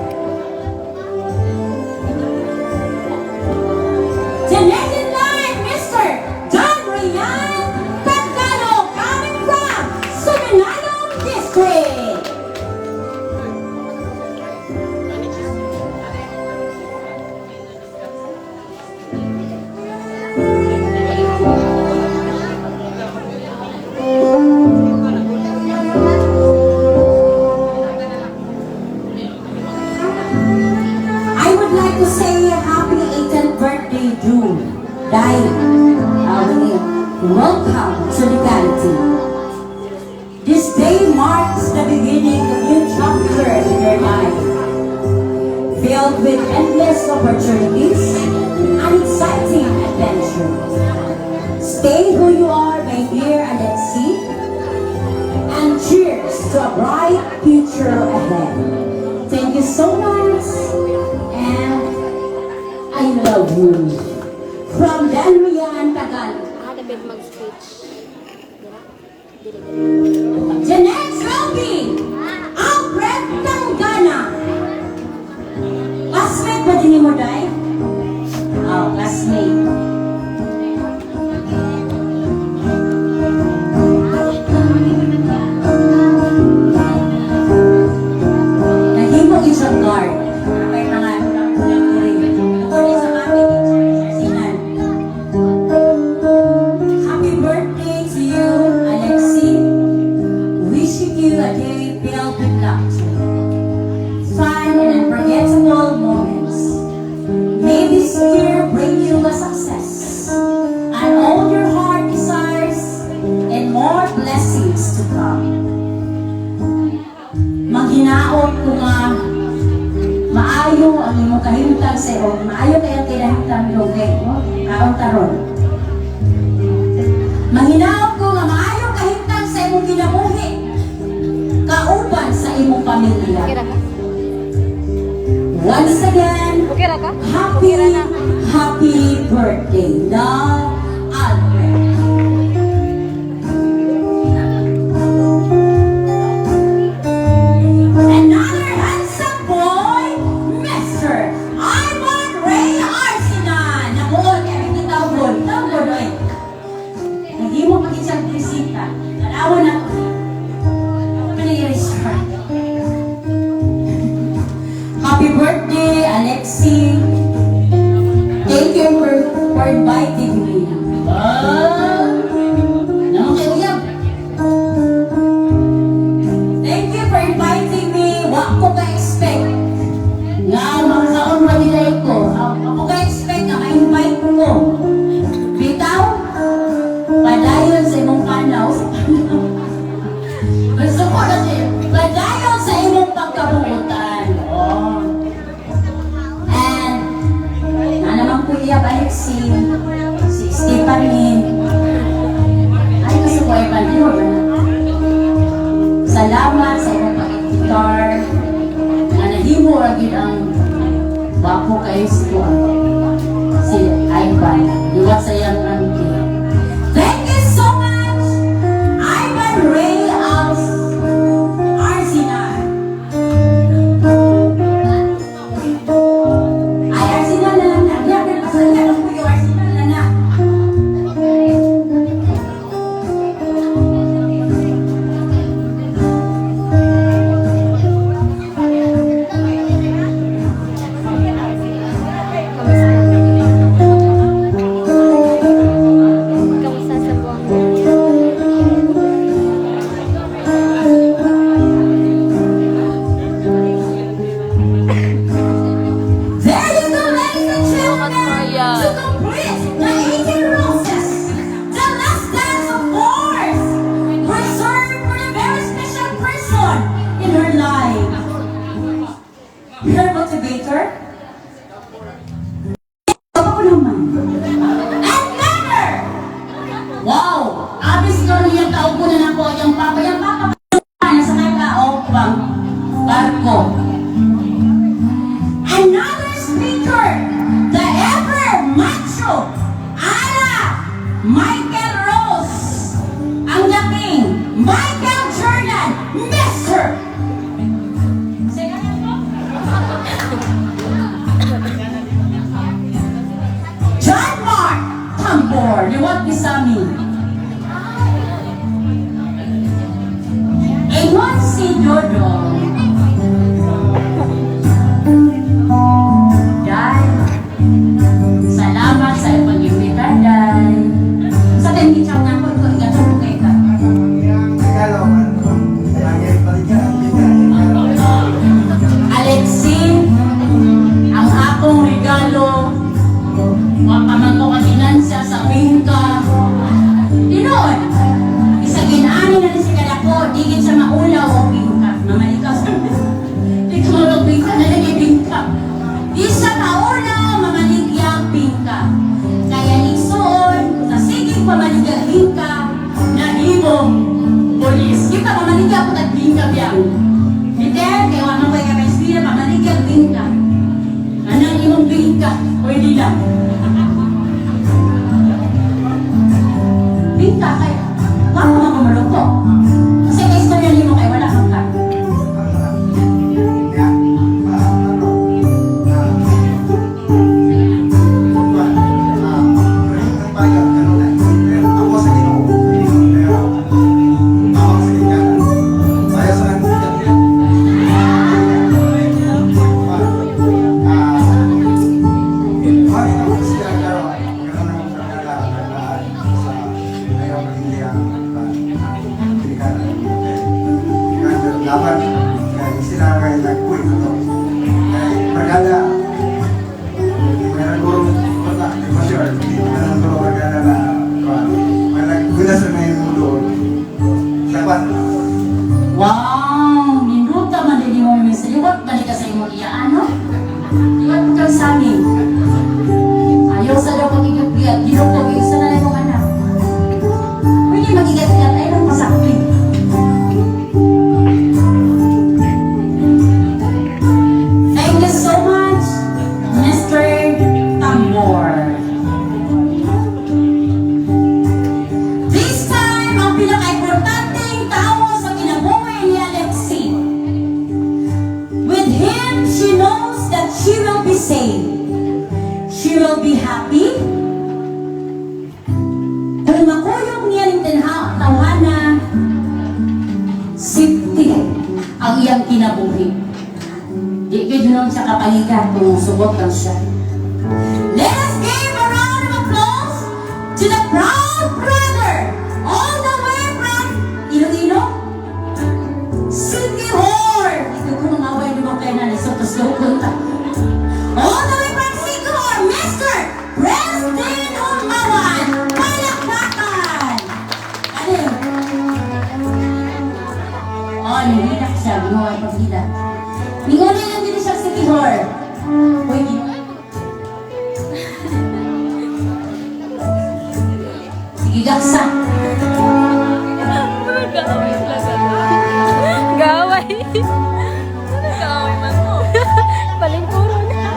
The next in line, Mr. John Rian Pagano, coming from Suminanong District. I would like to say happy 18th birthday, June. Dahil, welcome to legality. This day marks the beginning of a new chapter in your life, filled with endless opportunities and exciting adventure. Stay who you are, my dear Alexi, and cheers to a bright future ahead. Thank you so much, and I love you. From Danrian, Tagalog. Dapat mag-speech. Jeanette Robin, Alfred Tanggana. Classmate ba din mo, Day? Oh, classmate. Nahimo isang guard. May mga according sa aming sinan. Happy birthday to you, Alexi. Wishing you a day filled with laughter, fun and unforgettable moments. May this year bring you a success and all your heart desires and more blessings to come. Maghinaot ko nga maayo ang imong kahimtang sa iyo, maayo kayang kinahimtang lugay mo, kaon taron. Maghinaot ko nga maayo kahimtang sa imong kinabuhi, kauban sa imong pamilya. Okay ra ka? Once again, Okay ra ka? happy birthday, love, Alfred. Another handsome boy, Mr. Ivan Ray Arsinan. Namuot, kaya may tawgon, eh. Hindi mo pag-isang bisita. Alawan ako. Pili-restart. Happy birthday, Alexi. Thank you for inviting me. Naman kayo yan. Thank you for inviting me. Wa ko ka-expect. Nga, makakaon ba nila ko? Ako ka-expect na ma-invite ko. Bitaw, padayon sa imong panaw. Gusto ko na siya. Padayon sa imong pagkabuutan. Oh. And, na naman po iya balik si Stephanie. Ay, gusto ko ay panayon. Salamat sa imong pag-guitar. Na nahimo lagi ang bapo kayo si Ivan. Liwat sa iyang auntie. Thank you so much, Ivan Ray Arsinan. Ay, Arsinan na lang na. Yan, pasaya lang po yung Arsinan na na. Kamusta sa buwan? There you go, ladies and gentlemen, to complete the 18 roses, the last dance of course, reserved for a very special person in her life. Her motivator? Ako naman. And better! Wow! Abis ko rin yung tao ko na na po yung papa. Yung papa na sa may kaopang barko. Another speaker, the ever macho, Michael Rose, ang laking Michael Jordan, Mr. John Mark Tambor, liwat ni Sami. Ingon si Dodo. Day, salamat sa pag-imbita, Day. Sa tingichang nga ko, igatong ko kay ka. Alexi, ang akong regalo, mapaman ko kaginansa sa bingka. Dinoon, isa ginaanin na si Kalako, digit sa maulaw o bingka. Mamalikaw sa di ko marag bingka na lagi bingka. Isa maulaw, mamaligya bingka. ka kay nga mga mamaloko. Kasi ang istorya nimo kay wala kang ka. Dapat kaya sila may nag-quit ito. Kaya maganda, meron gurong pata, di ba sure? Meron gurong maganda na may nag-guna sa may doon. Dapat, Wow! Ninuta man din mo may saliwat balik ka sa imong iyaan, no? Iwan mo kang sami. Ayaw sa daw pag-igat-igat, ginukog yung sa nanay mong anak. Pwede mag-igat-igat, ay lang pasakli. Thank you so much, Mr. Tambor. This time, ang pinaka-importanting tao sa kinabuhi ni Alexi. With him, she knows that she will be safe. She will be happy. Kung makuyog niya ng tawhana, safety ang iyang kinabuhi. Di kayo nun sa kapalitan kung subot lang siya. Let us give a round of applause to the proud brother all the way from Iloilo City Hall. Ito ko nang away ni mga kainan sa Toslo Kunta. All the way from City Hall, Mr. Preston Humawan. Palakpakan! Ano yun? Oh, nihinak siya. Ginawa yung pagkita. Ningunin lang din siya sa Tihor. Uy, sige, gaksa. Gaway talaga. Gaway. Gaway man mo. Palingkuro na.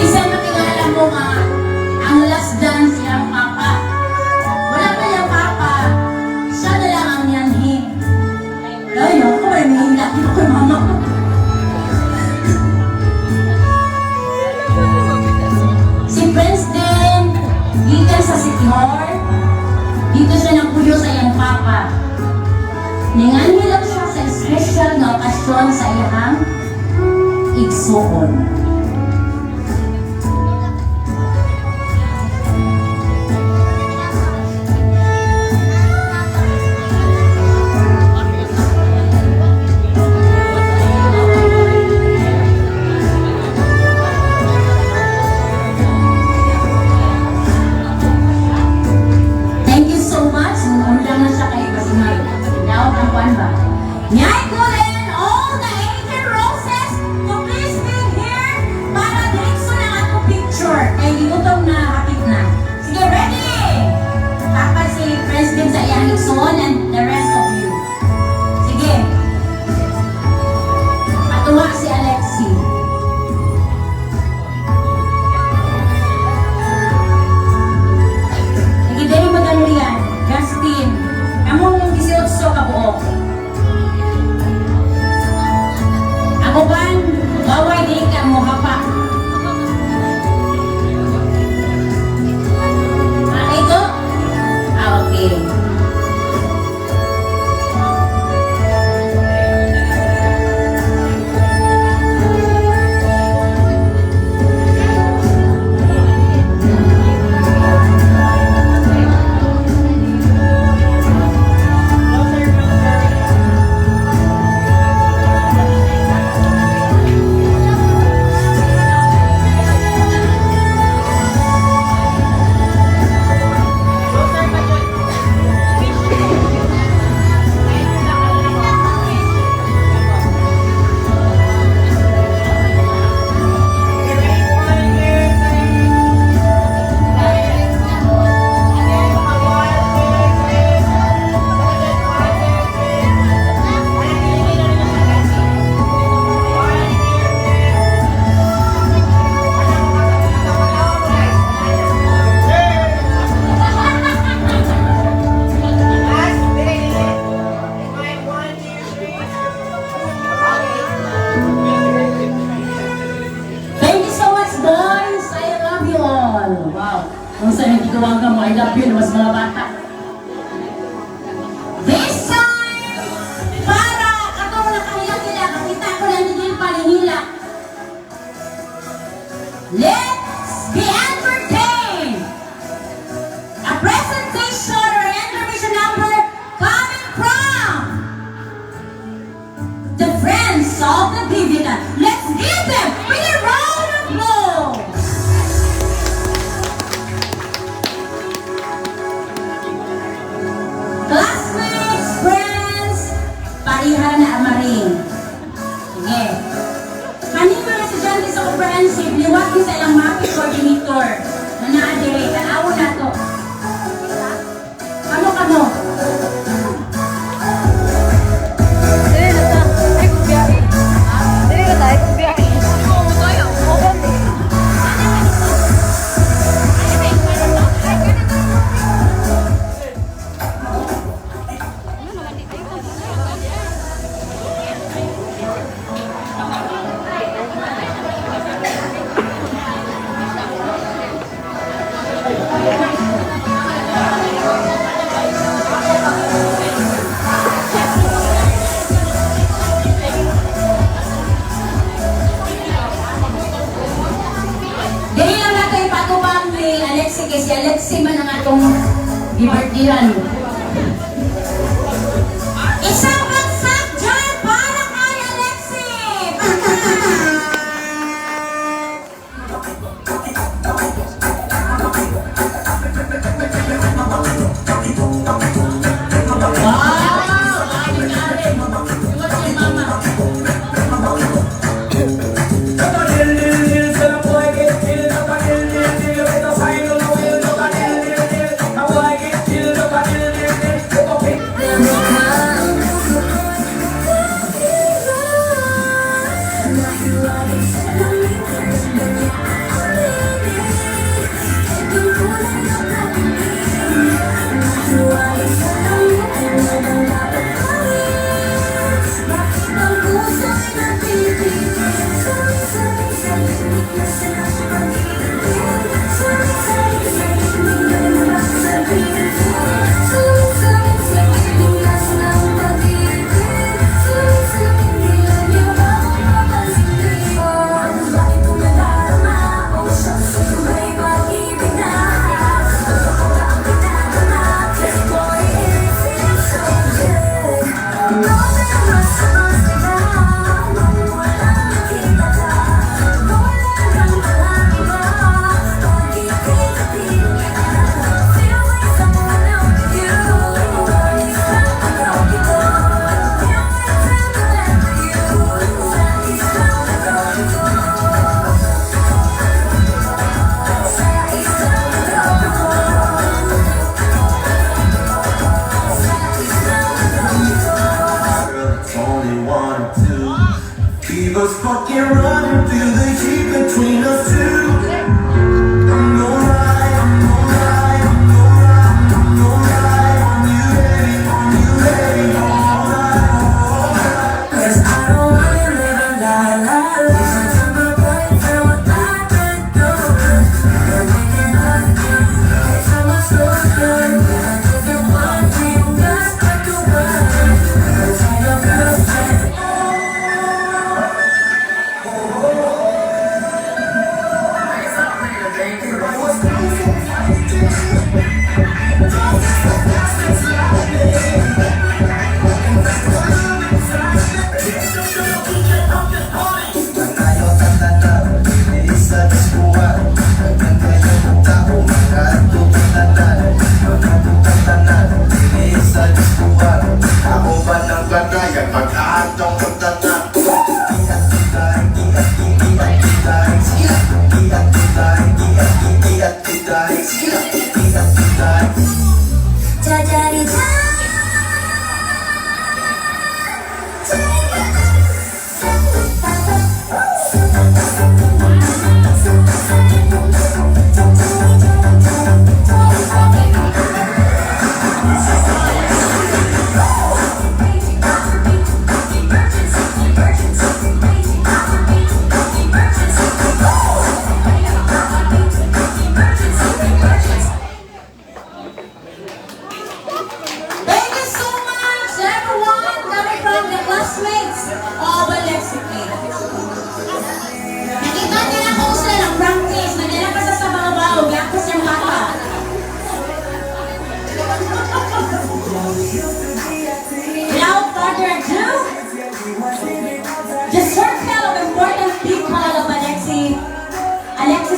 Bisan makilala mo nga, ang last dance niyang papa. Wala pa niyang papa. Siya na lang ang niyanhin. Ay, ako ay mahina. Di ko kay mama ko. Si Prince din, gikan sa City Hall. Dito siya nagpuyo sa iyang papa. Ninganhi lang siya sa special na okasyon sa iyang igsuon. Thank you so much. Unang na siya kayo kasi daw ang kwan ba? Nyay ko din all the 18 roses to please be here tuwang mo. I love you, mas mga bata. This time, para katong nakahilak nila, kakita ko lang din palinila. Let's be entertained! A presentation or information number coming from the friends of the Biblia. Let's give them with a round of applause! Classmates, friends, parihan na amaring. Sige. Kanina mga estudyante sa comprehensive, liwag ni sa ilang mapping coordinator na naadire. Tanawo na to. Kamo. Dili na ta. Ay, kung biyahe. Dili na tayo, kung biyahe. Oo, Dili lang natin patubang ni Alexi kasi Alexi man ang atong gibardihan. Isang bagsak dyan para kay Alexi!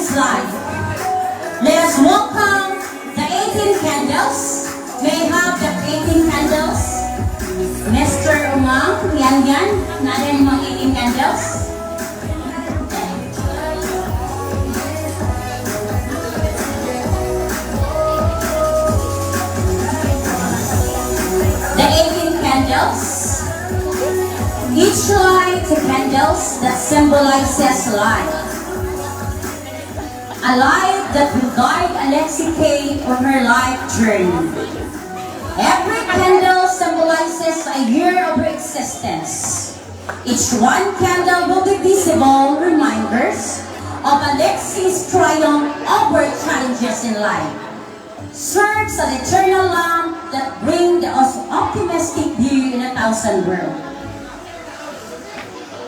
his life. Let us welcome the 18 candles. May I have the 18 candles? Mr. Umang, yan. Narin mga 18 candles. The 18 candles. Each light a candles that symbolizes life. A light that will guide Alexi K on her life journey. Every candle symbolizes a year of her existence. Each one candle will be visible reminders of Alexi's triumph over challenges in life. Serves an eternal lamp that brings the optimistic view in 1,000 worlds.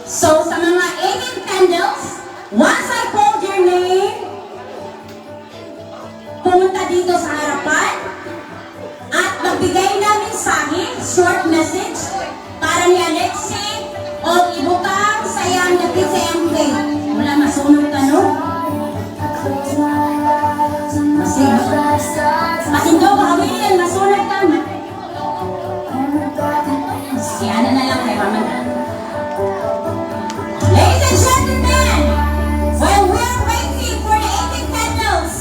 So sa mga 18 candles, once I called your name, pumunta dito sa harapan at magbigay na mensahe, short message, para ni Alexi o ibutang sa iyang napit sa iyang plate. Wala masunod ka, no? Masindo ka kami yan, masunod ka. Siya na lang kay Mama. Ladies and gentlemen, while we're waiting for the 18 candles,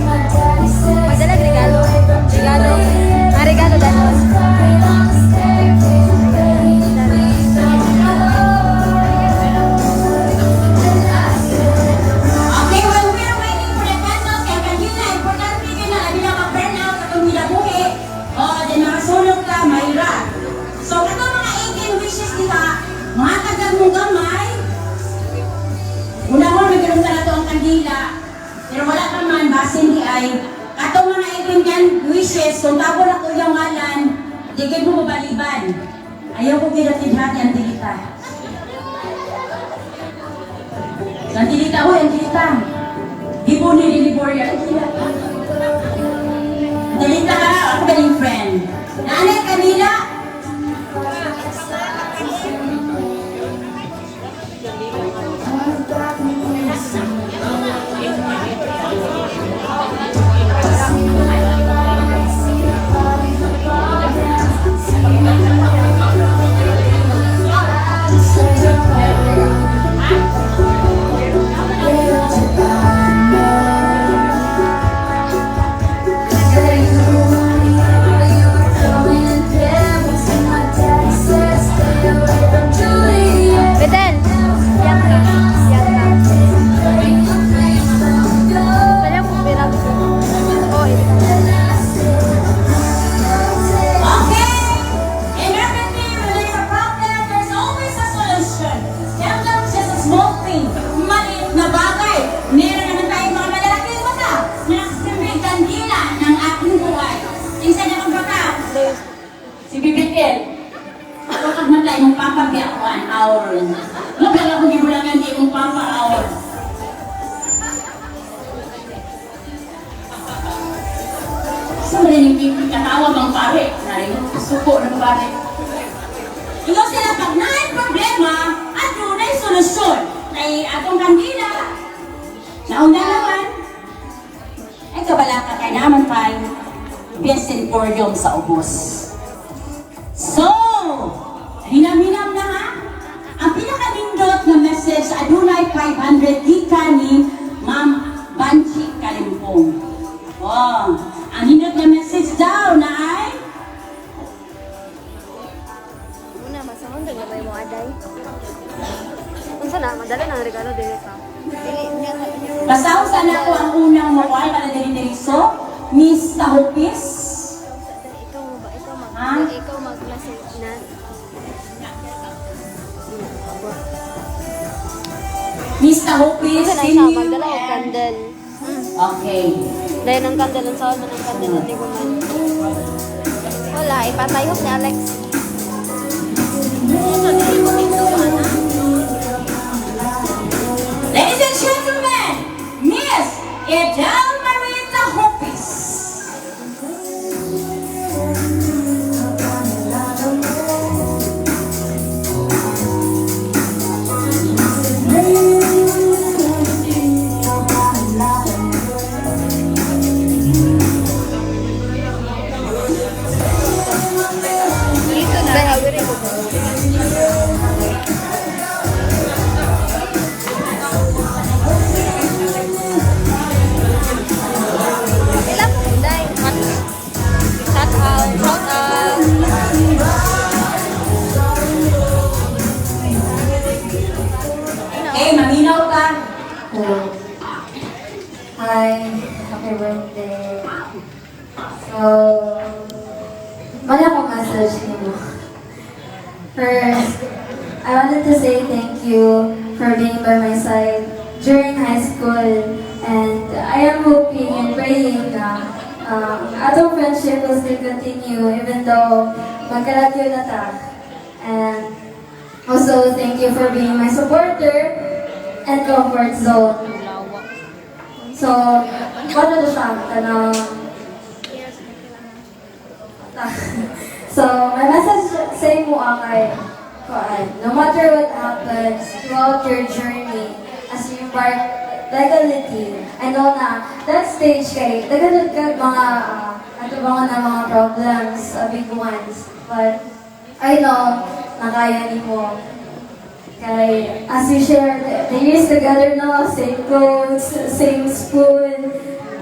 Magdala regalo. Regalo. Ah, regalo danos. okay, while we're waiting for the candles, kaya kanina, importante ka na, labi na mag-burn out, katong nilabuhi, o, din makasulog ka, mayra. So, ito mga 18 wishes, di ba? Mga tagang mong gamay, una-una, nagkaroon na ito ang kandila, pero wala pa man, basin di ay, katong mga 18 yan wishes, kung tabo na ko yung ngalan, di kayo mo mabaliban. Ayaw ko kinatidhati ang tilita. Ang tilita ko, ang tilita. Di po nililiborya. Ang tilita. Tilita ka, ako galing friend. Nanay Camila. Beten. Yang ka. Kaya mo pira. Oh, ito. Okay. In everything, when there's a problem, there's always a solution. Tell them just a small thing. Maliit na bagay. Meron naman tayong mga malalaking mata na nagsisilbing kandila ng ating buhay. Tingnan niyo kung baka. Si Bibitil. Kapag matay mong papabiyakuan, hour. Magdala kong gibulangan di mong papa-hour. Saan rin katawa bang pare? Narin, suko ng pare. Ikaw sila pag naay problema, at yun ay solusyon. Ay atong kandila. Nauna naman. Ay kabalaka kay naman tayo. Best Emporium sa ubos. So, hinam-hinam na ha. Ang pinakalindot na message sa Adunay 500 ika ni Ma'am Banchi Kalimpong. Oh, ang hindot na message daw na ay Una, masahon daw may mo aday. Unsa na madala na regalo dili ka. basaw sana ko ang unang mawal para diri-diriso, Miss Tahupis. Ha? Ikaw mag-message na. Miss Tahupis, Unsa na isa magdala og candle. Okay. Dahil ng candle ang sahod man ng candle at iguman. Wala, ipatayok ni Alex. Ladies and gentlemen, Miss Edel Marita Hopis. Hey, maminaw ka. Hi, happy birthday. So, wala akong message niyo. First, I wanted to say thank you for being by my side during high school. And I am hoping and praying na atong friendship will still continue even though magkalagyo na ta. And also, thank you for being my supporter and comfort zone. So, ano na siya? So, my message sa imo kay no matter what happens throughout your journey as you embark legally, I know na that stage kay daganod ka mga atubangan na mga problems, big ones. But I know na kaya nimo. Kay as we share the years together now, same clothes, same spoon,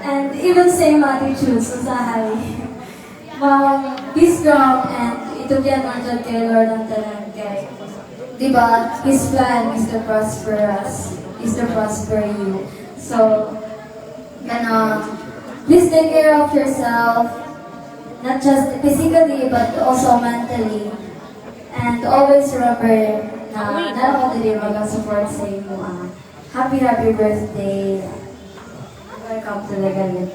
and even same attitudes usahay. Be strong and itugyan mo dyan kay Lord ang tanan kay. Diba, His plan is to prosper us, is to prosper you. So, please take care of yourself, not just physically but also mentally. And always remember na not only mag-support sa imo. Happy birthday. Welcome to Legalit.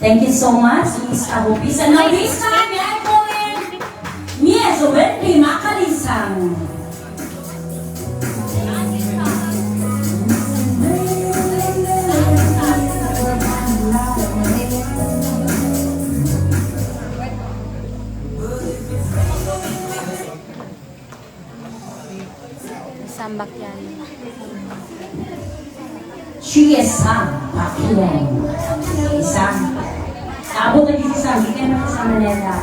Thank you so much, Miss Abupis. And now this time, may I call in Mies Wendy Makalisang. Sambak yan. She is Sam Pakilen. Isang. Abot lagi si Sam. Hindi na sa Manila.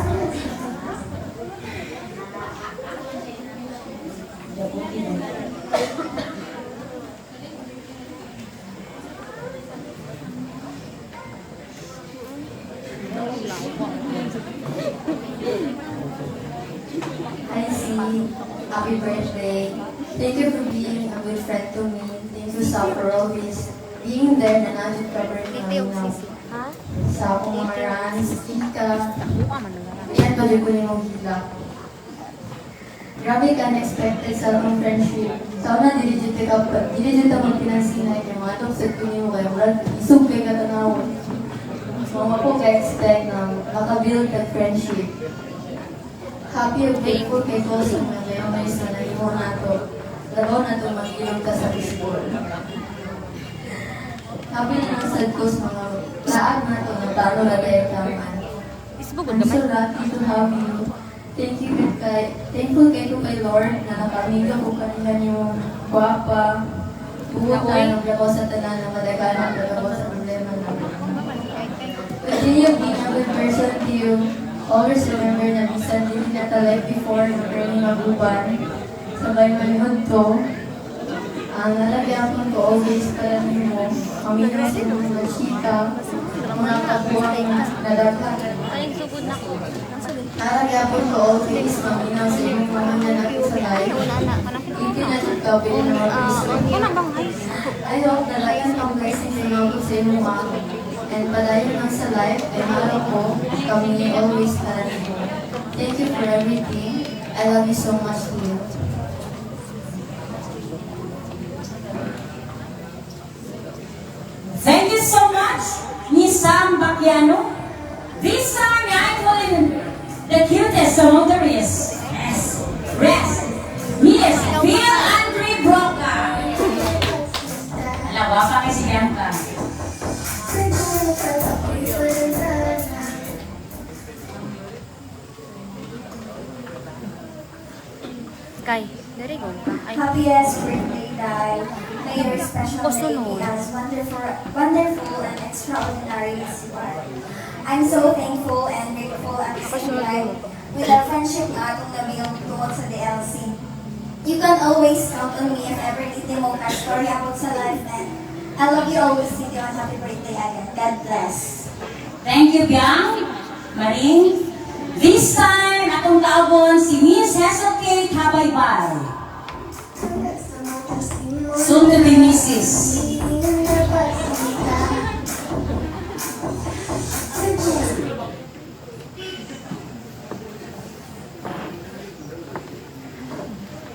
I see. Happy birthday. Thank you for being a good friend to me. Thank you, Sam, for always being there na natin covering namin na sa akong mga runs, tika, yan pa rin ko yung hila. Grabe ka unexpected sa akong friendship. Sa una, diligit ka magpinansinay kay mga toxic ko niyo kayo. Isog kay katanawon. So, ako ka-expect na makabuild ka friendship. Happy and grateful kay Kosi na kayo may isa na imo na ito. Labaw na ito mag-ilog ka sa baseball. Happy na ang sad ko sa mga laag na ito na talo na tayo taman. I'm so lucky to have you. Thankful kay ko kay Lord na nakamiga ko kanila yung guwapa. Pumunta ng ako sa tanan na madaganan ko ako sa problema na. Continue being a good person to you. Always remember na minsan din natalay before na training maguban. Sabay manihod ko. Ang nalagyan ko always pala mo. Kami na sa mga chika. Mga kabuha na nadaghan. Nalagyan ko always kami na sa mga natin sa life. Hindi na nagkabili ng mga piso. I hope na layan ang blessing na mga ko sa inyo and palayo lang sa life ay mahal ko kami always para nito. Thank you for everything. I love you so much, Leo. Thank you so much, Miss Sam Bacchiano. This time, I call in the cutest among the rest. Miss Phil Andre Broca. Alawa. Wapa kay si Bianca. Sky, dari ko ka. Ay, Happiest birthday, Dai. May your special Gusto day nun. be as wonderful and extraordinary as you are. I'm so thankful and grateful at the same time with the friendship na atong nabilang tungkol sa DLC. You can always count on me if ever need mo ka story about sa life, and I love you always. Thank you and happy birthday again. God bless. Thank you, Biang. Maring. This time, atong taabon si Miss Hazel Kate Habaybay. Soon to be Mrs.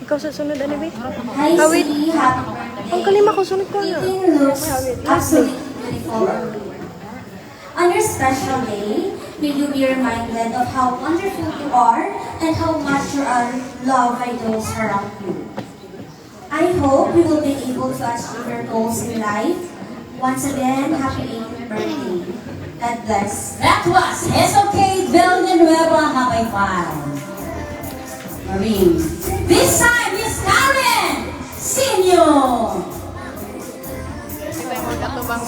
Ikaw sa sunod, ano ba? Hi, Awit. C. Happy birthday. Ang kalima ko, sunod ko na. Everything looks absolutely beautiful. On your special day, will you be reminded of how wonderful you are and how much you are loved by those around you. I hope you will be able to achieve your goals in life. Once again, happy 18th birthday. God bless. That was Hazel Kate Villanueva Habaybay. Maring. This time, Miss Karen Senior. Isa yung magkatubang.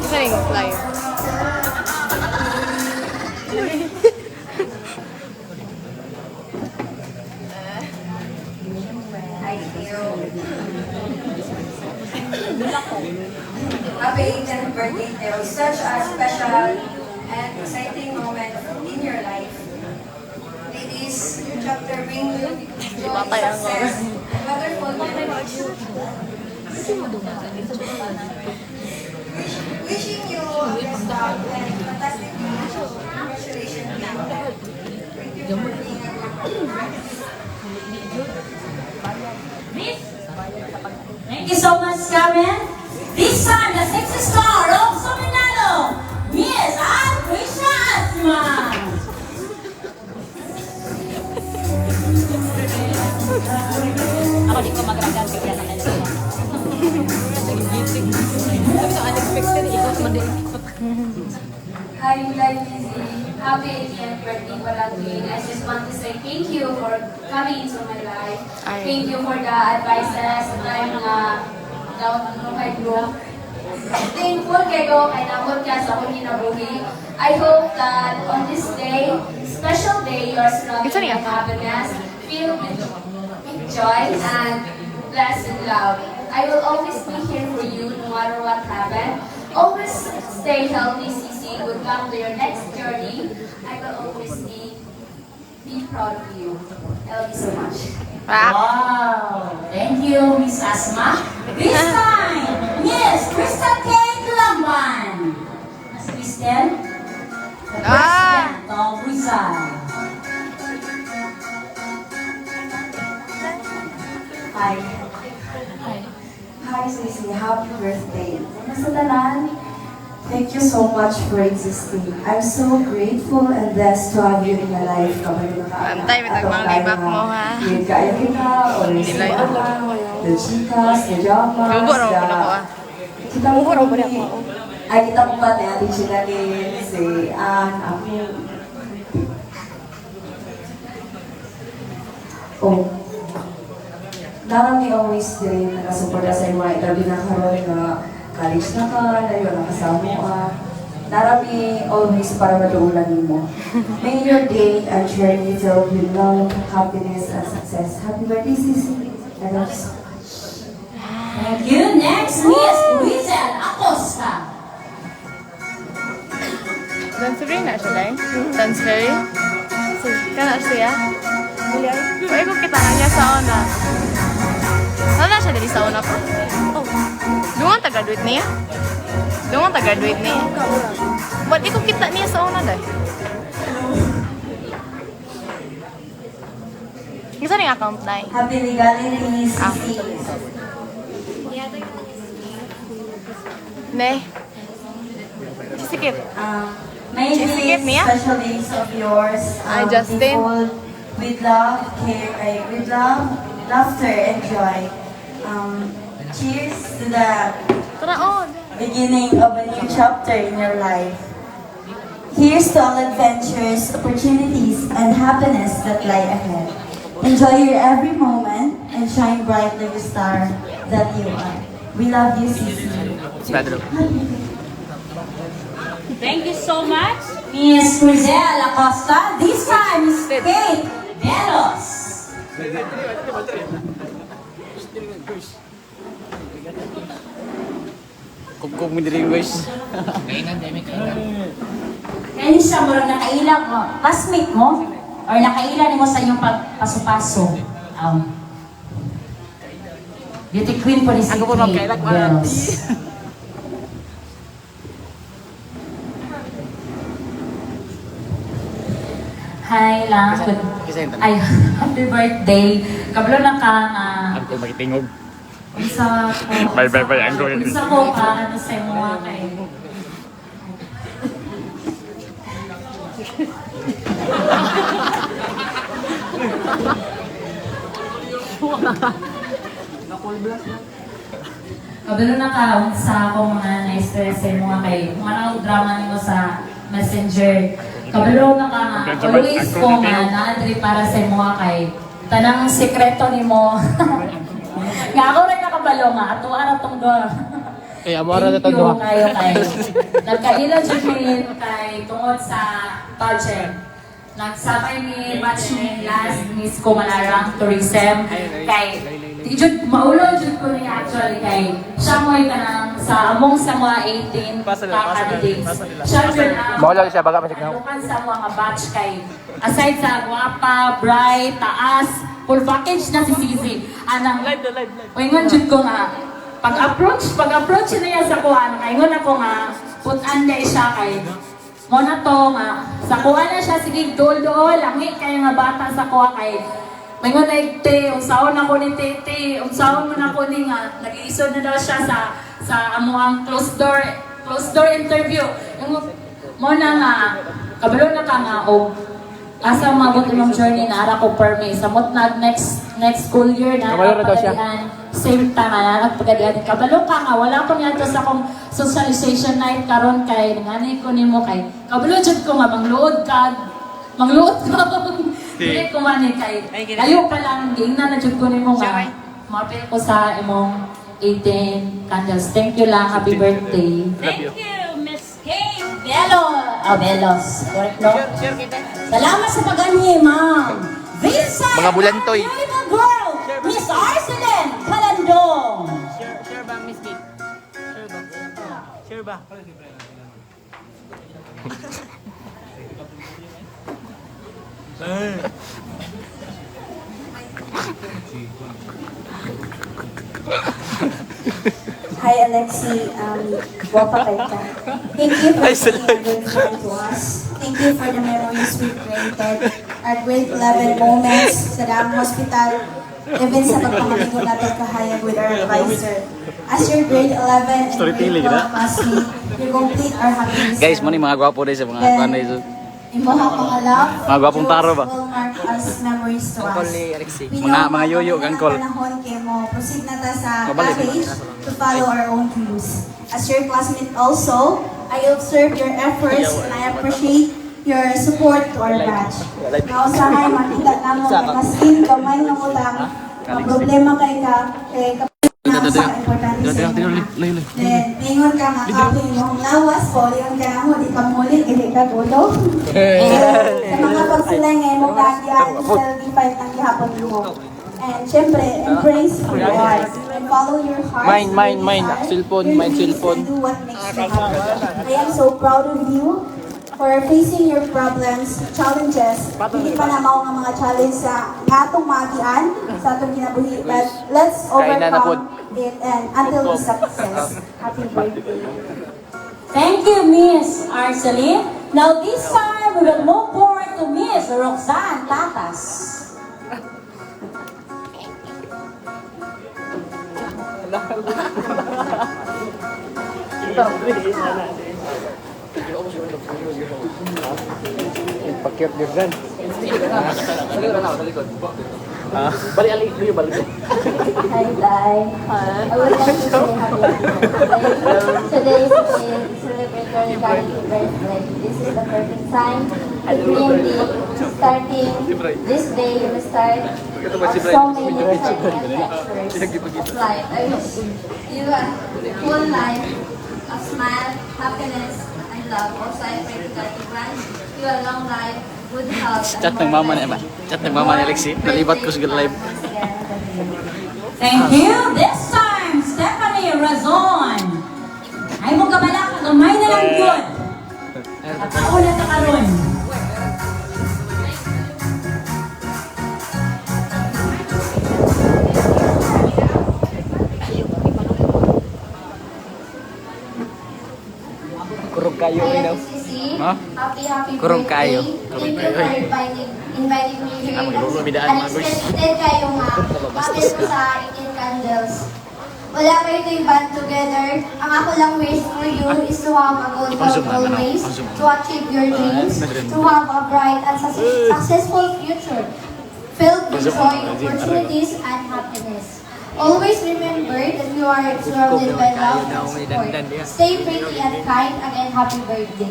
Isa yung flyer. Happy 18th birthday, Theo. Such a special and exciting moment in your life. May this chapter bring you joy, success, and wonderful memories. Wishing you a best luck and fantastic future. Congratulations, Theo. Thank you for being a good Miss. Thank you so much, Karen. This time, the sexy star of Sominado, Miss Patricia Asma. Ako di ko mag-ragan kaya na kanila. Unexpected, ikaw madi. Hi, ladies. Happy 18th birthday, Palagin. I just want to say thank you for coming into my life. Thank you for the advices na yung mga daw kay bro. Thankful kayo kay nabot ka sa akong ginabuhi. I hope that on this day, special day, you are surrounded with happiness, filled with joy, and blessed with love. I will always be here for you no matter what happens. Always stay healthy, Sisi. Good luck to your next journey. I will always be proud of you. I love you so much. Wow! Thank you, Miss Asma. This time, Miss Crystal Kate Lamban. Miss Kristen, the president of Rizal. Hi. Hi, Sisi. Happy birthday. Nasa tanan, thank you so much for existing. I'm so grateful and blessed to have you in my life. Kapag nakaanak. Antay, bitag mga libak mo, ha? Yung kaya kita, o yung simbahan, the chicas, the jamas, Lubo raw ko na ko, ah. Kita mo Lubo raw ko na ko, Ay, kita mo ba ni Ate Chinalyn, si Ann, ako. Oh. Narami always din nakasuporta sa mga itabi na karoon na college na ka, na yun, nakasama ka. Narami always para maduulan mo. May your day and journey filled with love, happiness, and success. Happy birthday, Sisi. I love you so much. Thank you. Next, Miss Rizal Acosta. Transfer na siya, dahil? Transfer? Kana siya? Pwede ko kita na niya sa ona. Ano na siya dali sa una pa? Oh. Doon ang taga-graduate niya? Doon ang taga-graduate niya? Ba't di ko kita niya sa una dahil? Isa rin account na eh. Happy regaling ni Ah. Sisi. Ne? Sisikip. May Sige, these Mia. special days of yours Hi, Justin. be full with love, care, with love, laughter, and joy. Cheers to the Tara, oh. Beginning of a new chapter in your life. Here's to all adventures, opportunities, and happiness that lie ahead. Enjoy your every moment and shine bright like the star that you are. We love you, Sisi. Thank you so much, Miss Crisel Acosta. This time is Kate Velos. Kung mo din guys. Kaya siya mo nakailang mo, classmate mo, or nakailan mo sa iyong pagpaso-paso. Beauty queen po ni si Ako po Kate magkailag Velos. Hi lang. Ay, happy birthday. Kabalo na ka nga. Ako makitingog. Unsa ko. Bye, ang gawin. Unsa ko ka ano sa mga kay. Kabalo na ka unsa ko mga na-stress sa mga kay. Mga drama nimo sa Messenger. Kabalo na ka nga. Always ko nga naadri para sa mga kay. Tanang sekreto nimo. Nga ako rin nakabalo nga. Ato ara tong do. Kaya mo ara na Thank you to. kayo kay. Nagkaila jud mi kay tungod sa budget. Nagsabay ni batch ni last Miss Kumalarang Tourism kay di jud maulo jud ko ni actually kay siya mo kanang sa among sa mga 18 candidates. Siya jud ang Mawala siya baga masik na. lukan sa mga batch kay aside sa guwapa, bright, taas, full package na si Sisi. Anang Wingon jud ko nga pag-approach niya sa kuan kay ngon ako nga put-an day siya kay mo na to nga sa kuan na siya sige dol langi kay nga bata sa kuha kay mingon na te unsaon ako ni tete unsaon man ako ni nga nag-iisod na daw siya sa amuang closed door interview mo na nga kabalo na ka nga o asa mabot imong journey na ara ko permi samot na next school year na Kabalo na daw siya. same time na nagpagadian kabalo ka nga wala ko niya sa akong socialization night karon kay ngani ko nimo kay kabalo jud ko nga mangluod ka dili ko man kay ayo pa lang gingna na jud ko nimo nga mapil ko sa imong 18 candles. Thank you lang, happy birthday. Thank you, Miss Kate Velos. Correct, no? Salamat sa pag-anhi, ma'am. This time, Mga bulantoy. beautiful girl, Miss Arcelin Calandong. Sure ba Miss Kate? Sure ba? Hi, Alexi. Wapa kayo ka. Thank you for being a good friend to us. Thank you for the memories we created. Our grade 11 moments sa Dam Hospital. Even sa pagpamaligo natin kahayag with our advisor. As your grade 11 and grade 12 classmate, you complete our happiness. Guys, mo ni mga gwapo din sa mga kanay so. Imoha mga love. Mga gwapong taro ba? Will mark as memories to us. Mga yoyo, gangkol. Panahon kayo mo, proceed na ta sa Mabalik. college to follow our own dreams. As your classmate also, I observe your efforts and I appreciate your support to our batch. Nausahay, makita na mo, kasin, kamay na mo lang, ang problema kay ka, kay kapag na sa importante sa inyo. Then, ingon ka nga, kapin mo ang lawas, polion ka na mo, di ka muli, hindi ka gulo. Sa mga pagsilay ngayon mo, kagyan, self-5 ng gihapon mo. And syempre, embrace who you are and follow your heart. Mine. Cellphone, mine, cellphone. Do what makes you happy. I am so proud of you for facing your problems, challenges. Hindi pa na mao nga mga challenge sa atong magian sa atong kinabuhi. But let's overcome it and until we success. Happy birthday. Thank you, Miss Arcelin. Now this time, we will move forward to Miss Roxanne Tatas. Pakyat yun gan. Balik ali, Luyo balik. Hi, Dai. I would like to say happy birthday. Today is the day to celebrate your daddy's birthday. This is the perfect time to dream big. Starting this day, you will start so many exciting adventures of life. I wish you a full life of smile, happiness, and love. Also, I pray to God to grant you a long life, good health, Chat ng mama ni Emma. Chat ng mama ni Alexi. Nalibat ko sa live. Thank you. This time, Stephanie Razon. Ay mo kabala, kagamay na lang yun. At ako na takaroon. Kurog kayo, Hi, daw. Sisi. Ha? Happy Kurong birthday. kayo. Thank you for inviting me here. magluluto, bidaan, mga guys. Unexpected kayo nga. Bakit ko sa 18 candles. Wala kayo to band together. Ang ako lang wish for you is to have a good health always, to achieve your dreams, to have a bright and successful future, filled with joy, opportunities, and happiness. Always remember that you are surrounded by love and support. Stay pretty and kind. Again, happy birthday.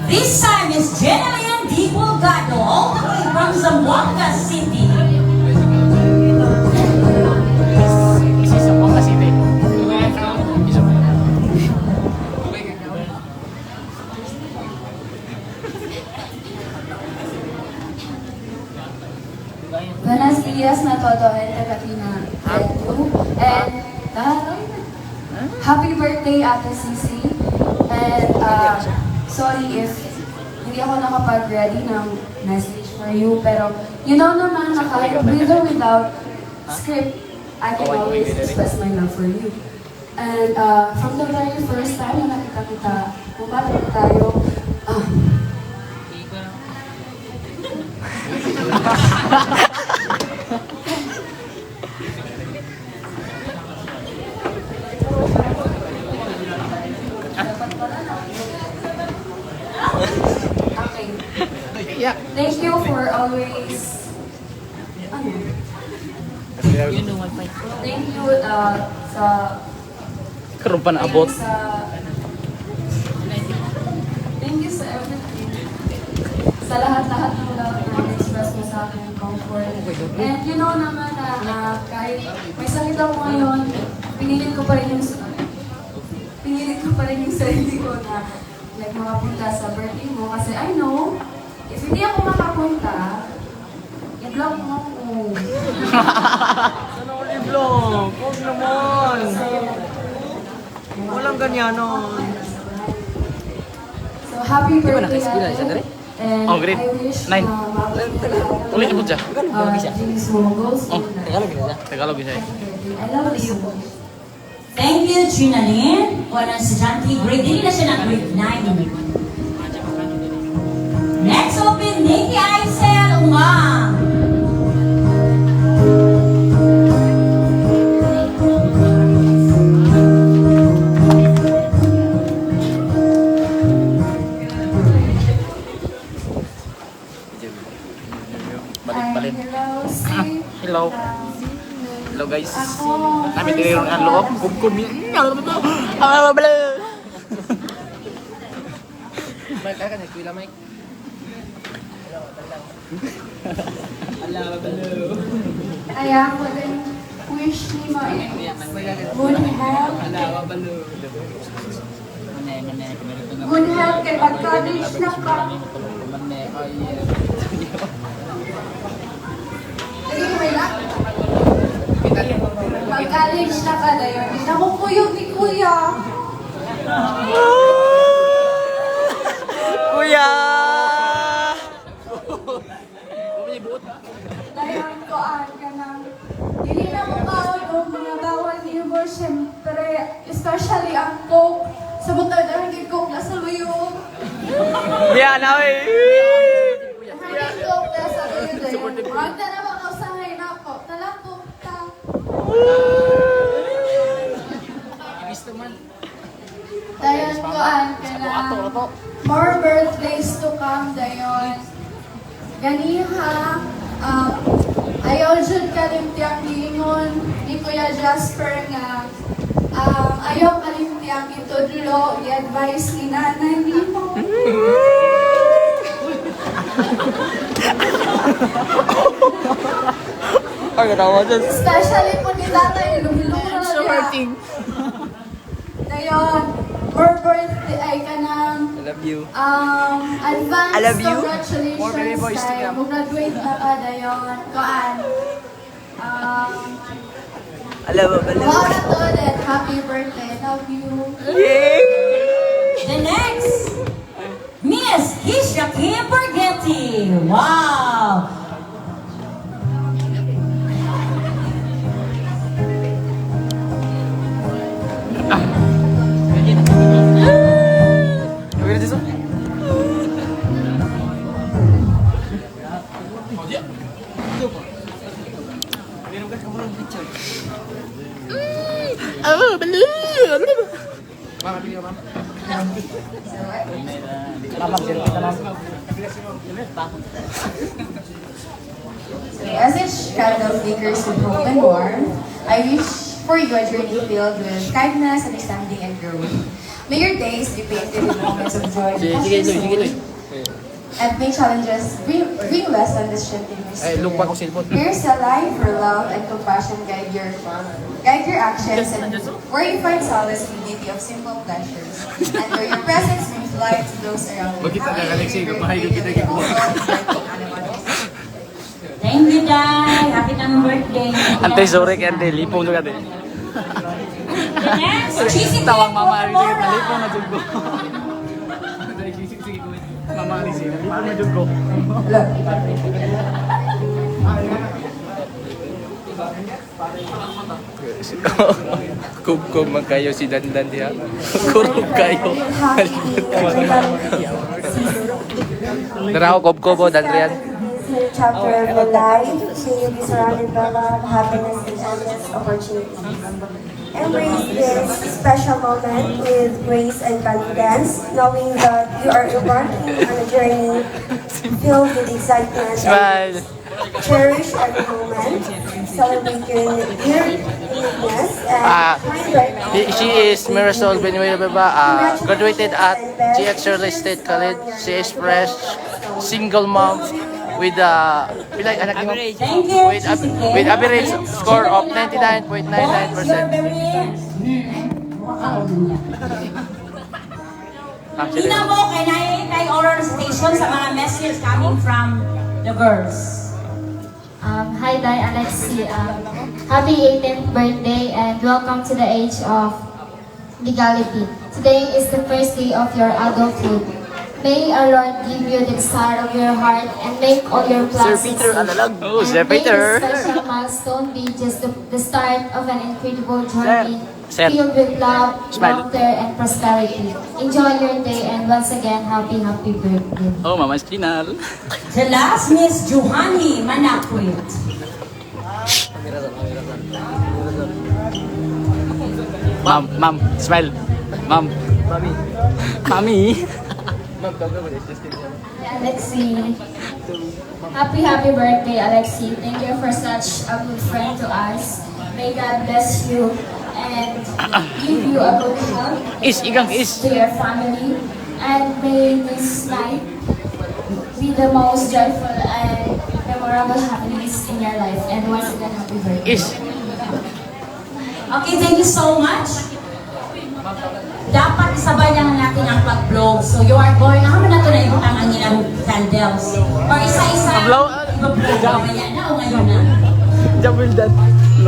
This time is Jenna Di Pulgado, all the way from Zamboanga City. Isi sa mga city. Buenos dias na todo and Katina. And happy birthday, Ate Sisi. And sorry if hindi ako nakapag-ready ng message for you. Pero you know naman na kahit with or without script, I can always express my love for you. And from the very first time na nakita kita, bumalik tayo, okay. Yeah. Thank you for always. Thank you sa Karoon pa na abot. Thank you sa everything. Sa lahat-lahat ng love na express mo sa akin, comfort. And you know naman na kahit may sakit ako ngayon, pinilit ko pa rin yung sarili ko na like makapunta sa birthday mo kasi I know if hindi ako makapunta, i-vlog mo ako. Sana ulit vlog? Huwag naman. Walang ganyanon. So happy birthday Isa Ate. dali? And Oh, grade I wish 9. Ulit mo siya. dreams mo goals Oh, in life. Tagalog isa. Tagalog isa. I love you. Thank you, Gina Lynn. Walang estudyante, grade 3 na siya ng grade 9. Next open, Nikki Aisel Umang. Balik-balik. Hello, Steve. Hello. Hello guys. Namin diri ron ang loob. Kugkog ni. Mike, kaya ka kuila Mike. Ayan, walang wish ni mo. Good health. Good health kay pag-college na ka. Lagi mo may lang. Pag-college na ka na yun. Nakukuyog ni Kuya. Kuya! Dayan ko ka na. Hindi na mo kaon o mga bawal niyo mo, syempre, especially ang Coke. Sa butad na hindi Coke na sa luyong. Yeah, nawe. Hindi Coke na sa luyong dayan. Huwag na naman ako sa ngayon ako. Talapok ka. Dayan ko ka na. More birthdays to come, dayon. ganiha, ayaw jud kalimtiang giingon ni Kuya Jasper nga ayaw kalimtiang itudlo, i-advise ni nanay nimo. Ang gatawa dyan. Especially po ni tatay, ilong-ilong na So niya. hurting. Ngayon, for birthday ay ka ng I love you. advance I love you. congratulations More baby boys to kay come. mag-graduate na ka dayon. Kuan. Alam mo, Wow na to and happy birthday. Love you. The next, Miss Hisha Kim Borghetti. Wow! Gawin natin sa? Oh, balloon! As each candle flickers with hope and warmth, I wish for you a journey filled with kindness, understanding, and growth. May your days be painted with moments of joy and may challenges bring lesson that strengthen your Ay, look pa ko spirit. cellphone. Here's a life where love and compassion guide your actions and where you find solace in the beauty of simple pleasures and where your presence brings light to those around you. Magkita na, Alexi. Kapahayag kita gikuha. Thank you, Day. Happy ng birthday. Antay, sorry kaya antay. Lipong doon ka din. The next, Cheesy Tawang Kim mama, Mora. nalipong na dyan ko. Sige, mama, Alexi, nalipong na dyan ko. Kub man kayo si Dandan diya. Kurog kayo. Naraw kob-kobo, Danrian. Chapter of your life, may you be surrounded by love, happiness, and endless opportunities. Embrace this special moment with grace and confidence, knowing that you are embarking on a journey filled with excitement. Smile. Cherish every moment, celebrate your uniqueness, and find right She is Marisol Benueva, graduated at GX Shirley State College. She is fresh, single mom with Thank you, with average score of 99.99%. Ina mo kay oral station sa mga messages coming from the girls. Hi, Day Alexi. Happy 18th birthday and welcome to the age of legality. Today is the first day of your adulthood. May our Lord give you the desire of your heart and make all your plans succeed. Oh, Sir And may Peter. this special milestone be just the start of an incredible journey Sir. filled with love, Smile. laughter, and prosperity. Enjoy your day and once again, happy birthday. Oh, Mama Spinal. The last, Miss Johanny Manakwit. Ma'am, smile. Ma'am. Mami. Alexi. Happy birthday, Alexi. Thank you for such a good friend to us. May God bless you and give you a good health to your family. And may this night be the most joyful and memorable happenings in your life. And once again, happy birthday. Okay, thank you so much. Dapat isabayan natin ang pag-blow. So you are going, na ito na yung ang ilang candles. Or isa-isa. Blow? I-blow. Mamaya na o ngayon na?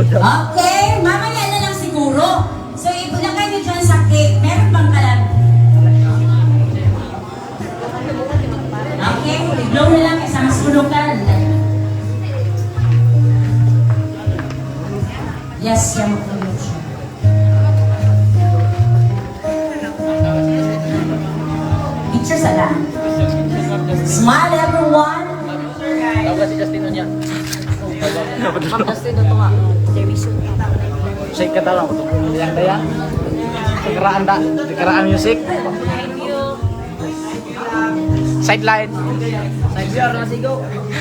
Okay, mamaya na lang siguro. So ilagay nyo dyan sa cake. Meron bang kalan? Okay, i-blow na lang isa mas sulukan. Yes, yan mag-blow siya. Picture sana. Smile everyone. Tawag si Justino niya. Ma'am Justino to nga. Shake ka daw. Dayang-dayang. Sikaraan music. Sideline.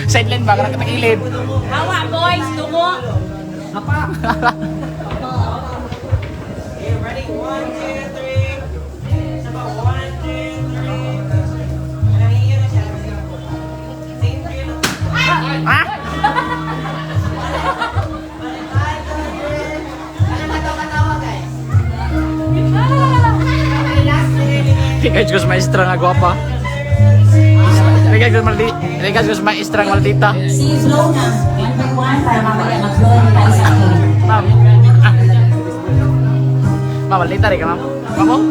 Sideline ba? Karang katagilid. Hawa, boys. Tungo. Tingay ko sa maestra nga gwapa. Tingay ko sa maestra nga maldita. Si Flo na. 1 by 1 para mamaya mag-flow yung tayo sa akin. Ma'am. Ma'am, maldita rin ka, ma'am. Ma'am?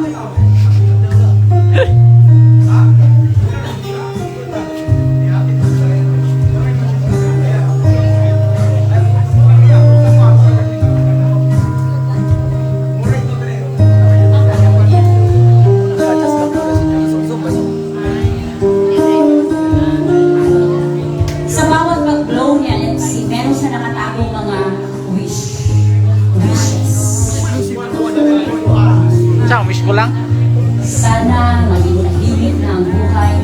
Sa bawat pag-blow niya, si meron siya nakatagong mga wishes. Saan, wish ko lang? Sana maging tahimik na ang buhay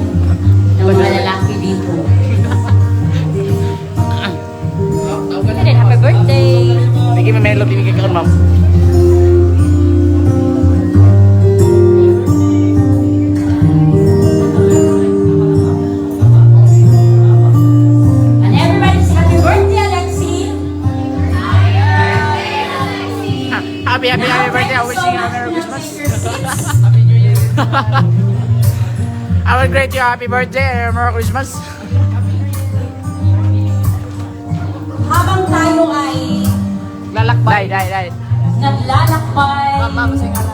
ng mga lalaki dito. Happy birthday! Hindi may melody ni kakaon, ma'am. And everybody say happy birthday, Alexi! Happy birthday. I wish you a Merry Christmas. I will greet you happy birthday and Merry Christmas. Habang tayo ay Lalakbay. Dai. naglalakbay,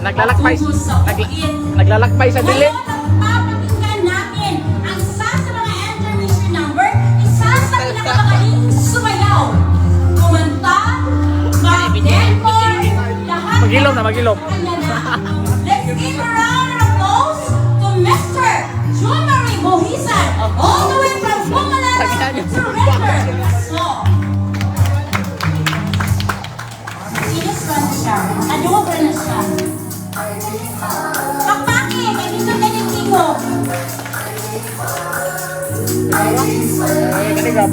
Naglalakbay. patungo sa bukid, Naglalakbay sa dilim. ngayon papakinggan natin ang isa sa mga intermission number, isa sa pinakamagaling sumayaw, kumanta, mag-denver, lahat Magilom na, magilom. kanya na. Let's give a round of applause to Mr. Junary Bohisan, all the way from Bumalala to River. So, Sinus pa na siya. Adobo na siya. Pakpaki! May gusto ka ng kiko. Kanigap.